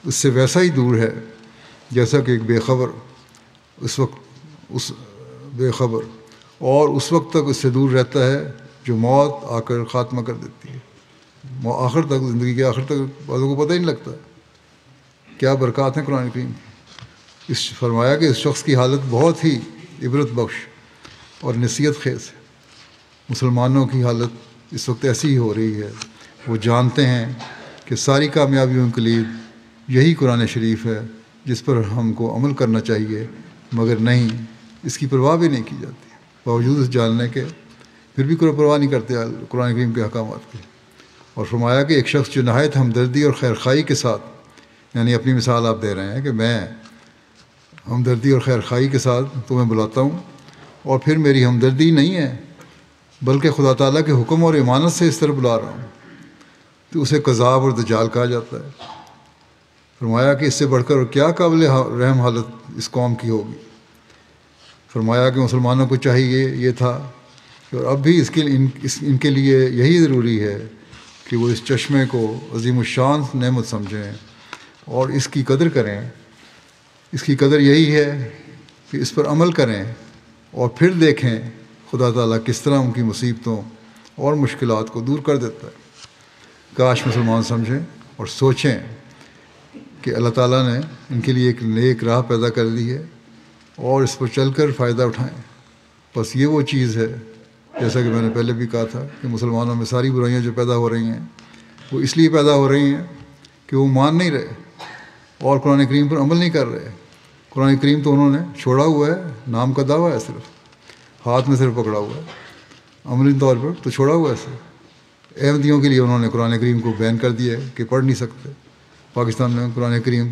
اس سے ویسا ہی دور ہے جیسا کہ ایک بے خبر اور اس وقت تک اس سے دور رہتا ہے جو موت آ کر خاتمہ کر دیتی ہے۔ آخر تک، زندگی کے آخر تک بعضوں کو پتہ ہی نہیں لگتا۔ کیا برکات ہیں قرآن کریم کی۔ فرمایا کہ اس شخص کی حالت بہت ہی عبرت بخش اور نصیحت خیز ہے۔ مسلمانوں کی حالت اس وقت ایسی ہی ہو رہی ہے، وہ جانتے ہیں کہ ساری کامیابیوں کے لیے یہی قرآن شریف ہے جس پر ہم کو عمل کرنا چاہیے، مگر نہیں، اس کی پرواہ بھی نہیں کی جاتی۔ باوجود اس جاننے کے پھر بھی کوئی پرواہ نہیں کرتے قرآن کریم کے احکامات کی۔ اور فرمایا کہ ایک شخص جو نہایت ہمدردی اور خیرخواہی کے ساتھ، یعنی اپنی مثال آپ دے رہے ہیں کہ میں ہمدردی اور خیرخواہی کے ساتھ تمہیں بلاتا ہوں اور پھر میری ہمدردی نہیں ہے بلکہ خدا تعالیٰ کے حکم اور امانت سے اس طرح بلا رہا ہوں، تو اسے کذاب اور دجال کہا جاتا ہے۔ فرمایا کہ اس سے بڑھ کر کیا قابل رحم حالت اس قوم کی ہوگی۔ فرمایا کہ مسلمانوں کو چاہیے یہ تھا کہ اور اب بھی ان کے لیے یہی ضروری ہے کہ وہ اس چشمے کو عظیم الشان نعمت سمجھیں اور اس کی قدر کریں۔ اس کی قدر یہی ہے کہ اس پر عمل کریں اور پھر دیکھیں خدا تعالیٰ کس طرح ان کی مصیبتوں اور مشکلات کو دور کر دیتا ہے۔ کاش مسلمان سمجھیں اور سوچیں کہ اللہ تعالیٰ نے ان کے لیے ایک نیک راہ پیدا کر دی ہے اور اس پر چل کر فائدہ اٹھائیں۔ بس یہ وہ چیز ہے، جیسا کہ میں نے پہلے بھی کہا تھا، کہ مسلمانوں میں ساری برائیاں جو پیدا ہو رہی ہیں وہ اس لیے پیدا ہو رہی ہیں کہ وہ مان نہیں رہے اور قرآن کریم پر عمل نہیں کر رہے۔ قرآن کریم تو انہوں نے چھوڑا ہوا ہے، نام کا دعویٰ ہے، صرف ہاتھ میں صرف پکڑا ہوا ہے، عملی طور پر تو چھوڑا ہوا ہے صرف۔ احمدیوں کے لیے انہوں نے قرآن کریم کو بین کر دیا ہے کہ پڑھ نہیں سکتے۔ پاکستان میں قرآن کریم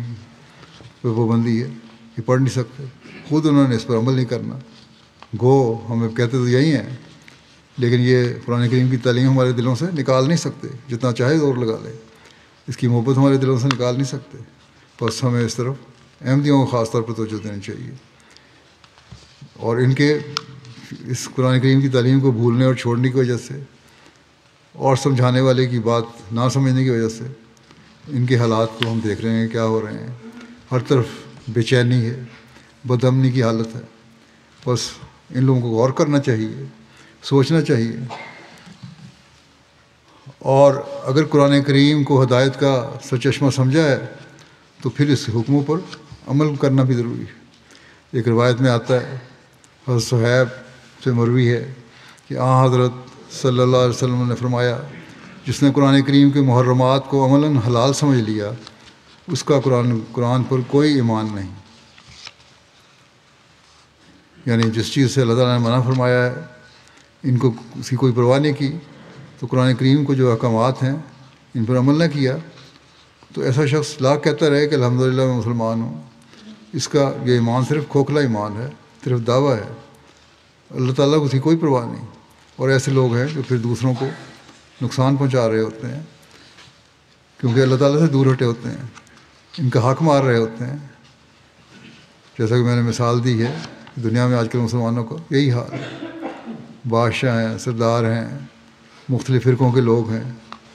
پہ پابندی ہے کہ پڑھ نہیں سکتے، خود انہوں نے اس پر عمل نہیں کرنا۔ گو ہمیں کہتے تو یہی ہیں، لیکن یہ قرآن کریم کی تعلیم ہمارے دلوں سے نکال نہیں سکتے، جتنا چاہے زور لگا لے، اس کی محبت ہمارے دلوں سے نکال نہیں سکتے۔ بس ہمیں اس طرف احمدیوں کو خاص طور پر توجہ دینی چاہیے، اور ان کے اس قرآن کریم کی تعلیم کو بھولنے اور چھوڑنے کی وجہ سے اور سمجھانے والے کی بات نہ سمجھنے کی وجہ سے ان کے حالات کو ہم دیکھ رہے ہیں کیا ہو رہے ہیں۔ ہر طرف بے چینی ہے، بدامنی کی حالت ہے۔ بس ان لوگوں کو غور کرنا چاہیے، سوچنا چاہیے، اور اگر قرآن کریم کو ہدایت کا سرچشمہ سمجھا ہے تو پھر اس حکموں پر عمل کرنا بھی ضروری ہے۔ ایک روایت میں آتا ہے، حضرت صہیب سے مروی ہے کہ حضرت صلی اللہ علیہ وسلم نے فرمایا، جس نے قرآن کریم کے محرمات کو عملاً حلال سمجھ لیا اس کا قرآن پر کوئی ایمان نہیں۔ یعنی جس چیز سے اللہ تعالیٰ نے منع فرمایا ہے ان کو اس کی کوئی پرواہ نہیں کی، تو قرآن کریم کو جو احکامات ہیں ان پر عمل نہ کیا، تو ایسا شخص لاکھ کہتا رہے کہ الحمدللہ میں مسلمان ہوں، اس کا یہ ایمان صرف کھوکھلا ایمان ہے، صرف دعویٰ ہے، اللہ تعالیٰ کو اس کی کوئی پرواہ نہیں۔ اور ایسے لوگ ہیں جو پھر دوسروں کو نقصان پہنچا رہے ہوتے ہیں کیونکہ اللہ تعالیٰ سے دور ہٹے ہوتے ہیں، ان کا حق مار رہے ہوتے ہیں۔ جیسا کہ میں نے مثال دی ہے، دنیا میں آج کل مسلمانوں کا یہی حال ہے، بادشاہ ہیں، سردار ہیں، مختلف فرقوں کے لوگ ہیں،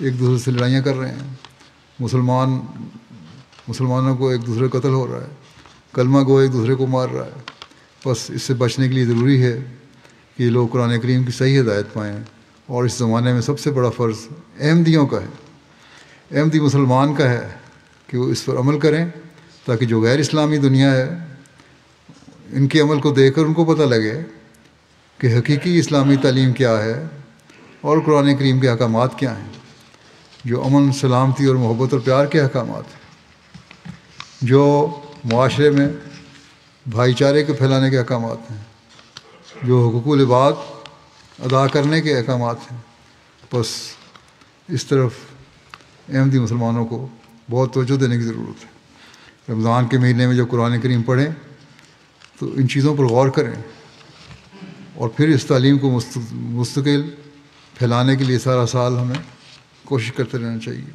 ایک دوسرے سے لڑائیاں کر رہے ہیں، مسلمانوں کو ایک دوسرے قتل ہو رہا ہے، کلمہ گو ایک دوسرے کو مار رہا ہے۔ بس اس سے بچنے کے لیے ضروری ہے کہ یہ لوگ قرآن کریم کی صحیح ہدایت پائیں، اور اس زمانے میں سب سے بڑا فرض احمدیوں کا ہے، احمدی مسلمان کا ہے کہ وہ اس پر عمل کریں، تاکہ جو غیر اسلامی دنیا ہے ان کے عمل کو دیکھ کر ان کو پتہ لگے کہ حقیقی اسلامی تعلیم کیا ہے اور قرآن کریم کے احکامات کیا ہیں، جو امن، سلامتی اور محبت اور پیار کے احکامات ہیں، جو معاشرے میں بھائی چارے کے پھیلانے کے احکامات ہیں، جو حقوق العباد ادا کرنے کے احکامات ہیں۔ بس اس طرف احمدی مسلمانوں کو بہت توجہ دینے کی ضرورت ہے۔ رمضان کے مہینے میں جب قرآن کریم پڑھیں تو ان چیزوں پر غور کریں، اور پھر اس تعلیم کو مستقل پھیلانے کے لیے سارا سال ہمیں کوشش کرتے رہنا چاہیے۔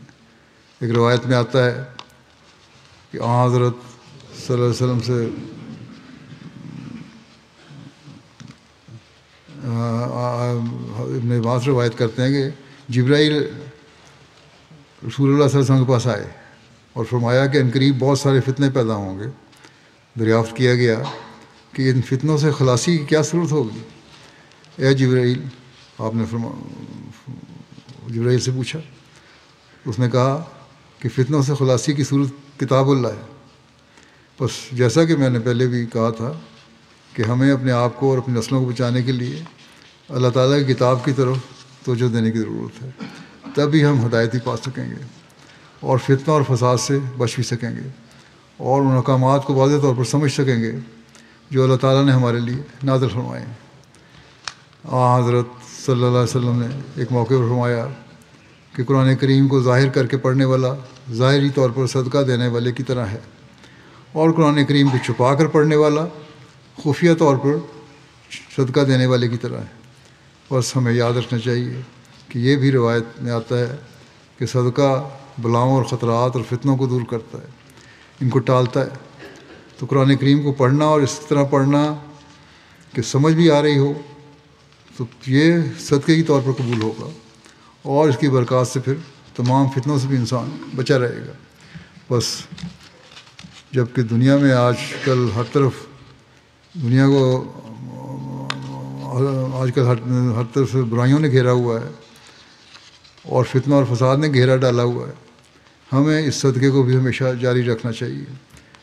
ایک روایت میں آتا ہے کہ حضرت صلی اللہ علیہ وسلم سے ابن عباس روایت کرتے ہیں کہ جبرائیل رسول اللہ صلی اللہ علیہ وسلم کے پاس آئے اور فرمایا کہ عنقریب بہت سارے فتنے پیدا ہوں گے۔ دریافت کیا گیا کہ ان فتنوں سے خلاصی کی کیا صورت ہوگی؟ اے جبرائیل، آپ نے جبرائیل سے پوچھا، اس نے کہا کہ فتنوں سے خلاصی کی صورت کتاب اللہ ہے۔ بس جیسا کہ میں نے پہلے بھی کہا تھا کہ ہمیں اپنے آپ کو اور اپنی نسلوں کو بچانے کے لیے اللہ تعالیٰ کی کتاب کی طرف توجہ دینے کی ضرورت ہے، تبھی ہم ہدایتی پا سکیں گے اور فتنہ اور فساد سے بچ بھی سکیں گے، اور ان احکامات کو واضح طور پر سمجھ سکیں گے جو اللہ تعالیٰ نے ہمارے لیے نازل فرمائے ہیں۔ حضرت صلی اللہ علیہ وسلم نے ایک موقع پر فرمایا کہ قرآن کریم کو ظاہر کر کے پڑھنے والا ظاہری طور پر صدقہ دینے والے کی طرح ہے، اور قرآن کریم کو چھپا کر پڑھنے والا خفیہ طور پر صدقہ دینے والے کی طرح ہے۔ بس ہمیں یاد رکھنا چاہیے کہ یہ بھی روایت میں آتا ہے کہ صدقہ بلاؤں اور خطرات اور فتنوں کو دور کرتا ہے، ان کو ٹالتا ہے۔ تو قرآن کریم کو پڑھنا اور اس طرح پڑھنا کہ سمجھ بھی آ رہی ہو تو یہ صدقے کے طور پر قبول ہوگا، اور اس کی برکات سے پھر تمام فتنوں سے بھی انسان بچا رہے گا۔ بس جب کہ دنیا میں آج کل ہر طرف دنیا کو آج کل ہر طرف سے برائیوں نے گھیرا ہوا ہے اور فتنہ اور فساد نے گھیرا ڈالا ہوا ہے، ہمیں اس صدقے کو بھی ہمیشہ جاری رکھنا چاہیے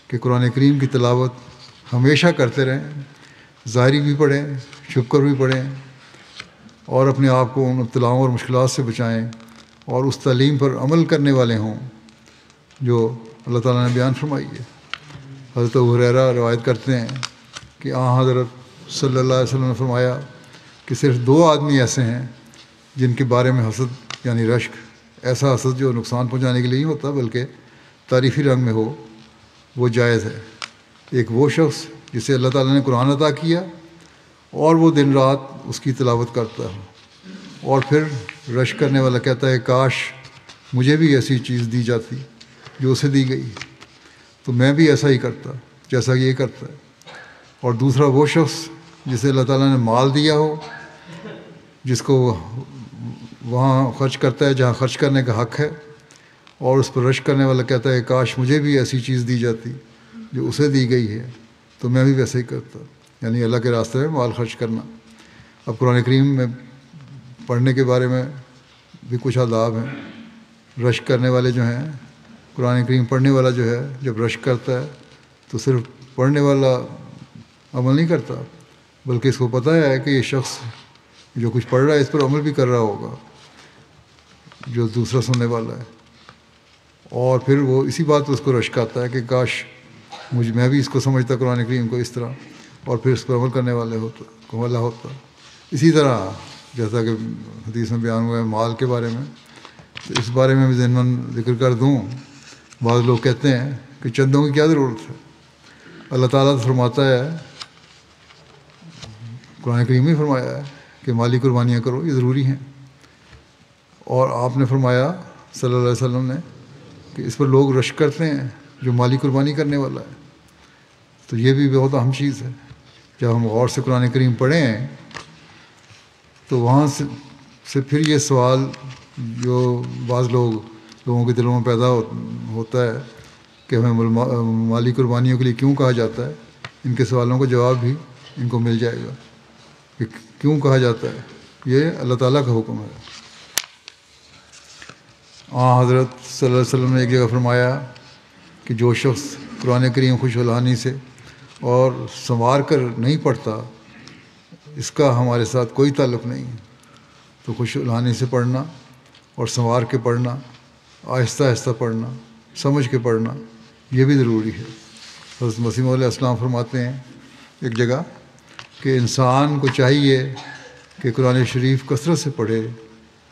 کہ قرآن کریم کی تلاوت ہمیشہ کرتے رہیں، ظاہری بھی پڑھیں، چھپ کر بھی پڑھیں، اور اپنے آپ کو ان ابتلاؤں اور مشکلات سے بچائیں، اور اس تعلیم پر عمل کرنے والے ہوں جو اللہ تعالیٰ نے بیان فرمائی ہے۔ حضرت ابو ہریرہ روایت کرتے ہیں کہ حضرت صلی اللہ علیہ وسلم نے فرمایا کہ صرف 2 آدمی ایسے ہیں جن کے بارے میں حسد یعنی رشک، ایسا حسد جو نقصان پہنچانے کے لیے نہیں ہوتا بلکہ تعریفی رنگ میں ہو، وہ جائز ہے۔ ایک وہ شخص جسے اللہ تعالیٰ نے قرآن عطا کیا اور وہ دن رات اس کی تلاوت کرتا ہے، اور پھر رشک کرنے والا کہتا ہے کاش مجھے بھی ایسی چیز دی جاتی جو اسے دی گئی، تو میں بھی ایسا ہی کرتا جیسا کہ یہ کرتا ہے۔ اور دوسرا وہ شخص جسے اللہ تعالیٰ نے مال دیا ہو، جس کو وہاں خرچ کرتا ہے جہاں خرچ کرنے کا حق ہے، اور اس پر رشک کرنے والا کہتا ہے کاش مجھے بھی ایسی چیز دی جاتی جو اسے دی گئی ہے، تو میں بھی ویسے ہی کرتا، یعنی اللہ کے راستے میں مال خرچ کرنا۔ اب قرآن کریم میں پڑھنے کے بارے میں بھی کچھ آداب ہیں۔ رشک کرنے والے جو ہیں، قرآن کریم پڑھنے والا جو ہے جب رشک کرتا ہے تو صرف پڑھنے والا عمل نہیں کرتا بلکہ اس کو پتہ ہے کہ یہ شخص جو کچھ پڑھ رہا ہے اس پر عمل بھی کر رہا ہوگا جو دوسرا سننے والا ہے، اور پھر وہ اسی بات پہ اس کو رشک آتا ہے کہ کاش میں بھی اس کو سمجھتا قرآن کریم کو اس طرح، اور پھر اس پر عمل کرنے والا ہوتا۔ اسی طرح جیسا کہ حدیث میں بیان ہوا ہے مال کے بارے میں، تو اس بارے میں بھی ضمن ذکر کر دوں۔ بعض لوگ کہتے ہیں کہ چندوں کی کیا ضرورت ہے، اللہ تعالیٰ تو فرماتا ہے، قرآن کریم میں فرمایا ہے کہ مالی قربانیاں کرو، یہ ضروری ہیں، اور آپ نے فرمایا صلی اللہ علیہ وسلم نے کہ اس پر لوگ رشک کرتے ہیں جو مالی قربانی کرنے والا ہے، تو یہ بھی بہت اہم چیز ہے۔ جب ہم غور سے قرآن کریم پڑھیں تو وہاں سے پھر یہ سوال جو بعض لوگوں کے دلوں میں پیدا ہوتا ہے کہ ہمیں مالی قربانیوں کے لیے کیوں کہا جاتا ہے، ان کے سوالوں کا جواب بھی ان کو مل جائے گا کہ کیوں کہا جاتا ہے۔ یہ اللہ تعالیٰ کا حکم ہے۔ حضرت صلی اللہ علیہ وسلم نے ایک جگہ فرمایا کہ جو شخص قرآن کریم خوش الحانی سے اور سنوار کر نہیں پڑھتا اس کا ہمارے ساتھ کوئی تعلق نہیں۔ تو خوش الحانی سے پڑھنا اور سنوار کے پڑھنا، آہستہ آہستہ پڑھنا، سمجھ کے پڑھنا، یہ بھی ضروری ہے۔ حضرت مسیح علیہ السلام فرماتے ہیں ایک جگہ کہ انسان کو چاہیے کہ قرآن شریف کثرت سے پڑھے،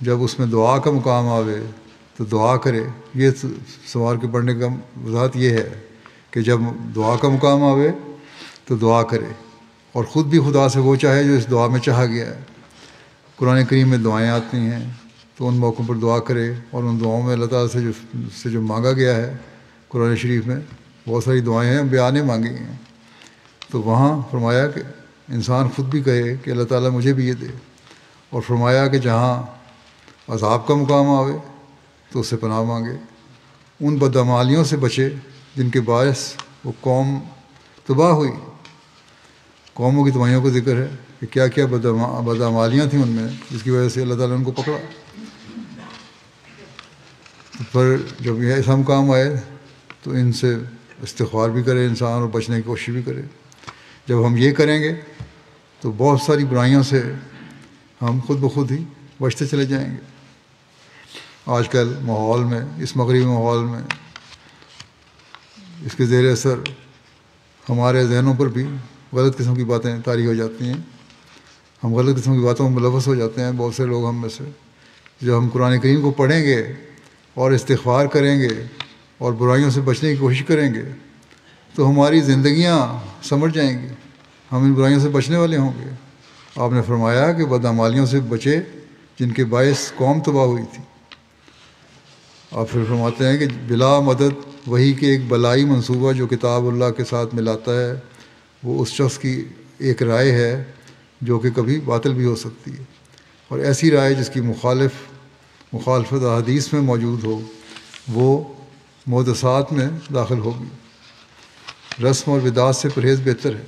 جب اس میں دعا کا مقام آوے تو دعا کرے۔ یہ سنوار کے پڑھنے کا وضاحت یہ ہے کہ جب دعا کا مقام آوے تو دعا کرے، اور خود بھی خدا سے وہ چاہے جو اس دعا میں چاہا گیا ہے۔ قرآن کریم میں دعائیں آتی ہیں تو ان موقعوں پر دعا کرے، اور ان دعاؤں میں اللہ تعالیٰ سے جو مانگا گیا ہے قرآن شریف میں بہت ساری دعائیں ہیں، بیان نے مانگی ہیں، تو وہاں فرمایا کہ انسان خود بھی کہے کہ اللہ تعالیٰ مجھے بھی یہ دے، اور فرمایا کہ جہاں عذاب کا مقام آوے تو اس سے پناہ مانگے، ان بدعمالیوں سے بچے جن کے باعث وہ قوم تباہ ہوئی۔ قوموں کی تباہیوں کا ذکر ہے کہ کیا کیا بدعمالیاں تھیں ان میں جس کی وجہ سے اللہ تعالیٰ نے ان کو پکڑا۔ پر جب یہ ایسا مقام آئے تو ان سے استغفار بھی کرے انسان اور بچنے کی کوشش بھی کرے۔ جب ہم یہ کریں گے تو بہت ساری برائیوں سے ہم خود بخود ہی بچتے چلے جائیں گے۔ آج کل ماحول میں، اس مغربی ماحول میں، اس کے زیر اثر ہمارے ذہنوں پر بھی غلط قسم کی باتیں طاری ہو جاتی ہیں، ہم غلط قسم کی باتوں میں ملوث ہو جاتے ہیں بہت سے لوگ ہم میں سے۔ جب ہم قرآن کریم کو پڑھیں گے اور استغفار کریں گے اور برائیوں سے بچنے کی کوشش کریں گے تو ہماری زندگیاں سمجھ جائیں گی، ہم ان برائیوں سے بچنے والے ہوں گے، آپ نے فرمایا کہ بدعمالیوں سے بچے جن کے باعث قوم تباہ ہوئی تھی۔ آپ پھر فرماتے ہیں کہ بلا مدد وہی کہ ایک بلائی منصوبہ جو کتاب اللہ کے ساتھ ملاتا ہے وہ اس شخص کی ایک رائے ہے جو کہ کبھی باطل بھی ہو سکتی ہے، اور ایسی رائے جس کی مخالفت احادیث میں موجود ہو وہ محدثات میں داخل ہوگی۔ رسم اور بدعات سے پرہیز بہتر ہے،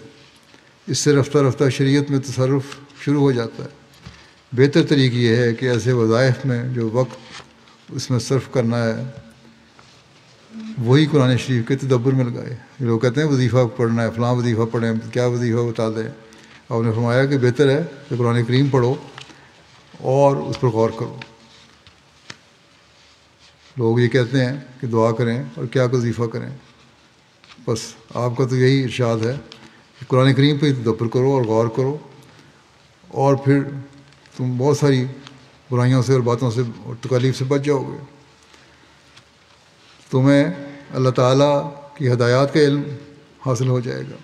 اس سے رفتہ رفتہ شریعت میں تصرف شروع ہو جاتا ہے۔ بہتر طریقہ یہ ہے کہ ایسے وظائف میں جو وقت اس میں صرف کرنا ہے وہی قرآن شریف کے تدبر میں لگائے۔ لوگ کہتے ہیں وظیفہ پڑھنا ہے، فلاں وظیفہ پڑھیں، کیا وظیفہ بتا دیں۔ آپ نے فرمایا کہ بہتر ہے کہ قرآن کریم پڑھو اور اس پر غور کرو۔ لوگ یہ کہتے ہیں کہ دعا کریں اور کیا وظیفہ کریں، بس آپ کا تو یہی ارشاد ہے کہ قرآن کریم پہ تدبر کرو اور غور کرو، اور پھر تم بہت ساری برائیوں سے اور باتوں سے اور تکالیف سے بچ جاؤ گے۔ تمہیں اللہ تعالیٰ کی ہدایات کا علم حاصل ہو جائے گا،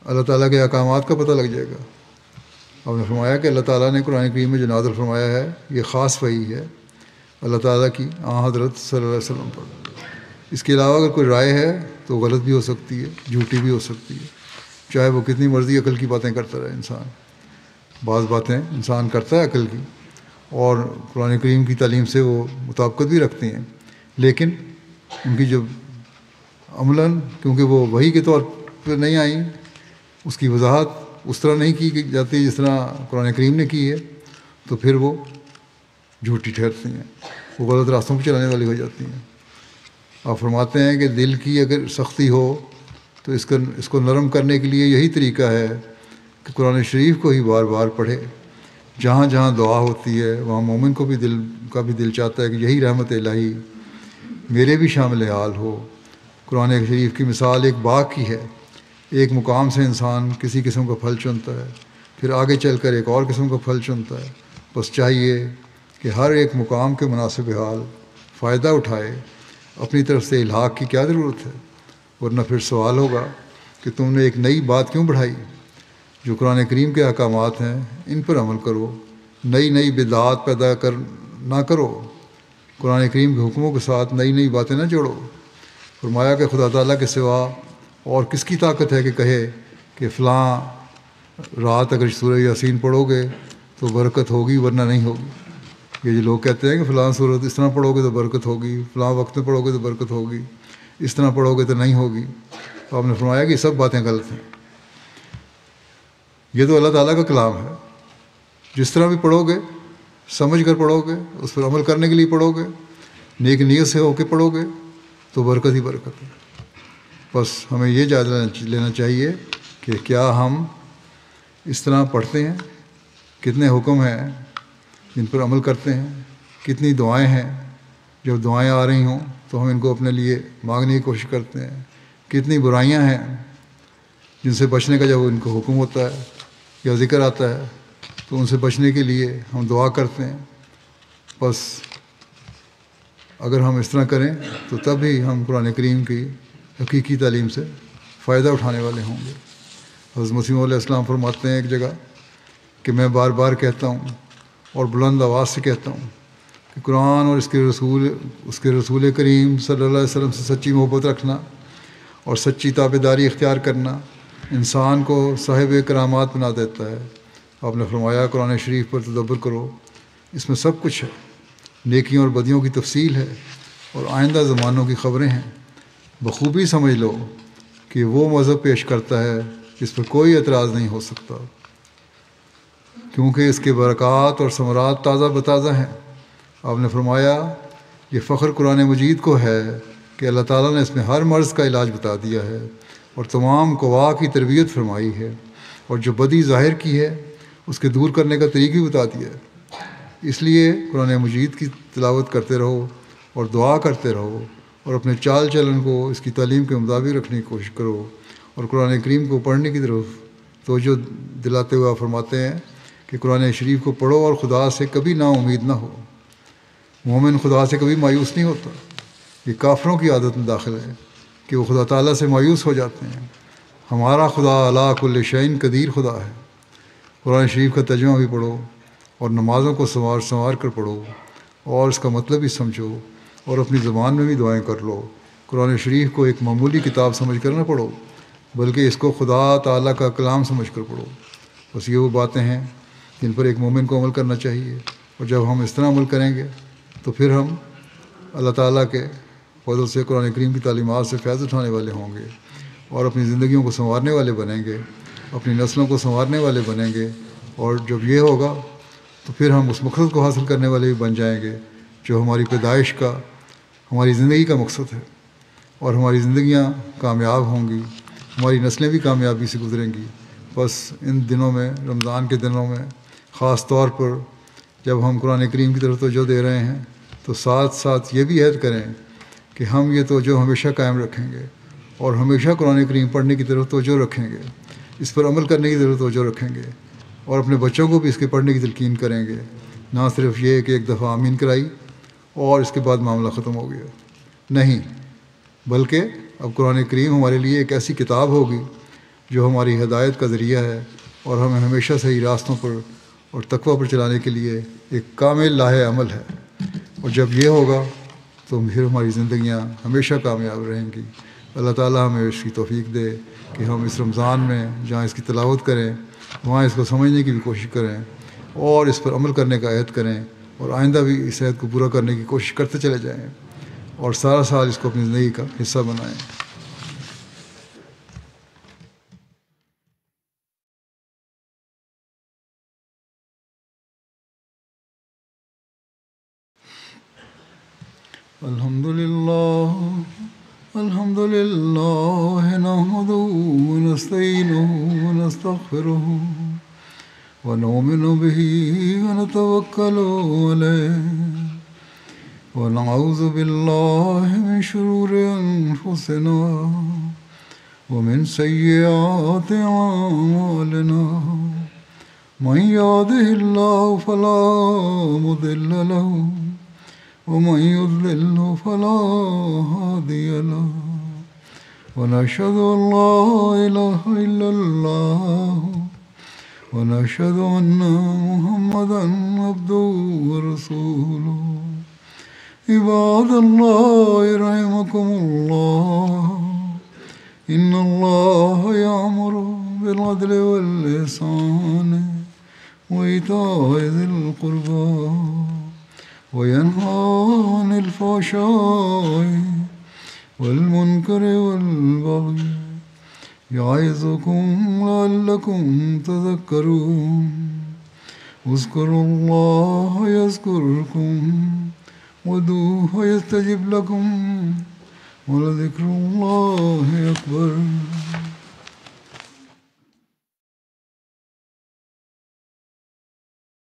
اللہ تعالیٰ کے احکامات کا پتہ لگ جائے گا۔ آپ نے فرمایا کہ اللہ تعالیٰ نے قرآن کریم میں جو نازل فرمایا ہے یہ خاص وحی ہے اللہ تعالیٰ کی حضرت صلی اللہ علیہ وسلم پر۔ اس کے علاوہ اگر کوئی رائے ہے تو غلط بھی ہو سکتی ہے، جھوٹی بھی ہو سکتی ہے، چاہے وہ کتنی مرضی عقل کی باتیں کرتا رہے انسان۔ بعض باتیں انسان کرتا ہے عقل کی اور قرآن کریم کی تعلیم سے وہ مطابقت بھی رکھتی ہیں، لیکن ان کی جب عملاً کیونکہ وہ وحی کے طور پر نہیں آئیں، اس کی وضاحت اس طرح نہیں کی جاتی جس طرح قرآن کریم نے کی ہے، تو پھر وہ جھوٹی ٹھہرتی ہیں، وہ غلط راستوں پہ چلانے والی ہو جاتی ہیں۔ آپ فرماتے ہیں کہ دل کی اگر سختی ہو تو اس کو نرم کرنے کے لیے یہی طریقہ ہے کہ قرآن شریف کو ہی بار بار پڑھے۔ جہاں جہاں دعا ہوتی ہے وہاں مومن کو بھی دل چاہتا ہے کہ یہی رحمت الہی میرے بھی شامل حال ہو۔ قرآن شریف کی مثال ایک باغ کی ہے، ایک مقام سے انسان کسی قسم کا پھل چنتا ہے، پھر آگے چل کر ایک اور قسم کا پھل چنتا ہے۔ بس چاہیے کہ ہر ایک مقام کے مناسب حال فائدہ اٹھائے۔ اپنی طرف سے الحاق کی کیا ضرورت ہے؟ ورنہ پھر سوال ہوگا کہ تم نے ایک نئی بات کیوں بڑھائی؟ جو قرآن کریم کے احکامات ہیں ان پر عمل کرو، نئی بدعات پیدا نہ کرو، قرآن کریم کے حکموں کے ساتھ نئی باتیں نہ جوڑو۔ فرمایا کہ خدا تعالیٰ کے سوا اور کس کی طاقت ہے کہ کہے کہ فلاں رات اگر سورہ یاسین پڑھو گے تو برکت ہوگی ورنہ نہیں ہوگی۔ یہ جو لوگ کہتے ہیں کہ فلاں سورت اس طرح پڑھو گے تو برکت ہوگی، فلاں وقت میں پڑھو گے تو برکت ہوگی، اس طرح پڑھو گے تو نہیں ہوگی، تو آپ نے فرمایا کہ یہ سب باتیں غلط ہیں۔ یہ تو اللہ تعالیٰ کا کلام ہے، جس طرح بھی پڑھو گے سمجھ کر پڑھو گے، اس پر عمل کرنے کے لیے پڑھو گے، نیک نیت سے ہو کے پڑھو گے تو برکت ہی برکت ہے۔ بس ہمیں یہ جائزہ لینا چاہیے کہ کیا ہم اس طرح پڑھتے ہیں، کتنے حکم ہیں جن پر عمل کرتے ہیں، کتنی دعائیں ہیں، جب دعائیں آ رہی ہوں تو ہم ان کو اپنے لیے مانگنے کی کوشش کرتے ہیں، کتنی برائیاں ہیں جن سے بچنے کا جب ان کو حکم ہوتا ہے یا ذکر آتا ہے تو ان سے بچنے کے لیے ہم دعا کرتے ہیں۔ بس اگر ہم اس طرح کریں تو تب ہی ہم قرآن کریم کی حقیقی تعلیم سے فائدہ اٹھانے والے ہوں گے۔ حضرت مسیح علیہ السلام فرماتے ہیں ایک جگہ کہ میں بار بار کہتا ہوں اور بلند آواز سے کہتا ہوں کہ قرآن اور اس کے رسول کریم صلی اللہ علیہ وسلم سے سچی محبت رکھنا اور سچی تابعداری اختیار کرنا انسان کو صاحب کرامات بنا دیتا ہے۔ آپ نے فرمایا قرآن شریف پر تدبر کرو، اس میں سب کچھ ہے، نیکیوں اور بدیوں کی تفصیل ہے اور آئندہ زمانوں کی خبریں ہیں۔ بخوبی سمجھ لو کہ وہ مذہب پیش کرتا ہے جس پر کوئی اعتراض نہیں ہو سکتا، کیونکہ اس کے برکات اور ثمرات تازہ بتازہ ہیں۔ آپ نے فرمایا یہ فخر قرآن مجید کو ہے کہ اللہ تعالیٰ نے اس میں ہر مرض کا علاج بتا دیا ہے اور تمام قوا کی تربیت فرمائی ہے، اور جو بدی ظاہر کی ہے اس کے دور کرنے کا طریقہ بھی بتا دیا ہے۔ اس لیے قرآن مجید کی تلاوت کرتے رہو اور دعا کرتے رہو اور اپنے چال چلن کو اس کی تعلیم کے مطابق رکھنے کی کوشش کرو، اور قرآن کریم کو پڑھنے کی طرف توجہ دلاتے ہوئے آپ فرماتے ہیں کہ قرآن شریف کو پڑھو اور خدا سے کبھی نا امید نہ ہو۔ مومن خدا سے کبھی مایوس نہیں ہوتا، یہ کافروں کی عادت میں داخل ہے کہ وہ خدا تعالیٰ سے مایوس ہو جاتے ہیں۔ ہمارا خدا علی کل شیء قدیر خدا ہے، قرآن شریف کا ترجمہ بھی پڑھو اور نمازوں کو سنوار کر پڑھو اور اس کا مطلب بھی سمجھو اور اپنی زبان میں بھی دعائیں کر لو۔ قرآن شریف کو ایک معمولی کتاب سمجھ کر نہ پڑھو بلکہ اس کو خدا تعالیٰ کا کلام سمجھ کر پڑھو۔ بس یہ وہ باتیں ہیں جن پر ایک مومن کو عمل کرنا چاہیے، اور جب ہم اس طرح عمل کریں گے تو پھر ہم اللہ تعالیٰ کے فضل سے قرآن کریم کی تعلیمات سے فیض اٹھانے والے ہوں گے اور اپنی زندگیوں کو سنوارنے والے بنیں گے، اپنی نسلوں کو سنوارنے والے بنیں گے، اور جب یہ ہوگا تو پھر ہم اس مقصد کو حاصل کرنے والے بھی بن جائیں گے جو ہماری پیدائش کا، ہماری زندگی کا مقصد ہے، اور ہماری زندگیاں کامیاب ہوں گی، ہماری نسلیں بھی کامیابی سے گزریں گی۔ بس ان دنوں میں، رمضان کے دنوں میں خاص طور پر جب ہم قرآن کریم کی طرف توجہ دے رہے ہیں تو ساتھ ساتھ یہ بھی عہد کریں کہ ہم یہ توجہ ہمیشہ قائم رکھیں گے اور ہمیشہ قرآن کریم پڑھنے کی طرف توجہ رکھیں گے، اس پر عمل کرنے کی طرف توجہ رکھیں گے، اور اپنے بچوں کو بھی اس کے پڑھنے کی تلقین کریں گے۔ نہ صرف یہ کہ ایک دفعہ آمین کرائی اور اس کے بعد معاملہ ختم ہو گیا، نہیں، بلکہ اب قرآن کریم ہمارے لیے ایک ایسی کتاب ہوگی جو ہماری ہدایت کا ذریعہ ہے اور ہمیں ہمیشہ صحیح راستوں پر اور تقویٰ پر چلانے کے لیے ایک کامل لاہ عمل ہے، اور جب یہ ہوگا تو پھر ہماری زندگیاں ہمیشہ کامیاب رہیں گی۔ اللہ تعالیٰ ہمیں اس کی توفیق دے کہ ہم اس رمضان میں جہاں اس کی تلاوت کریں وہاں اس کو سمجھنے کی بھی کوشش کریں اور اس پر عمل کرنے کا عہد کریں، اور آئندہ بھی اس عہد کو پورا کرنے کی کوشش کرتے چلے جائیں اور سارا سال اس کو اپنی زندگی کا حصہ بنائیں۔ الحمد للہ نحمده ونستعینه ونستغفره ونؤمن به ونتوکل علیہ ونعوذ باللہ من شرور انفسنا ومن سیئات اعمالنا من يهده الله فلا مضل له ومن يضلل فلا هادي له ونشهد أن لا إله إلا الله ونشهد أن محمدا عبده ورسوله عباد الله رحمكم الله إن الله يأمر بالعدل والإحسان وإيتاء ذي القربى وينهى عن الفحشاء والمنكر والبغي يعظكم لعلكم تذكرون اذكروا الله يذكركم وادعوه يستجب لكم ولذكر الله أكبر۔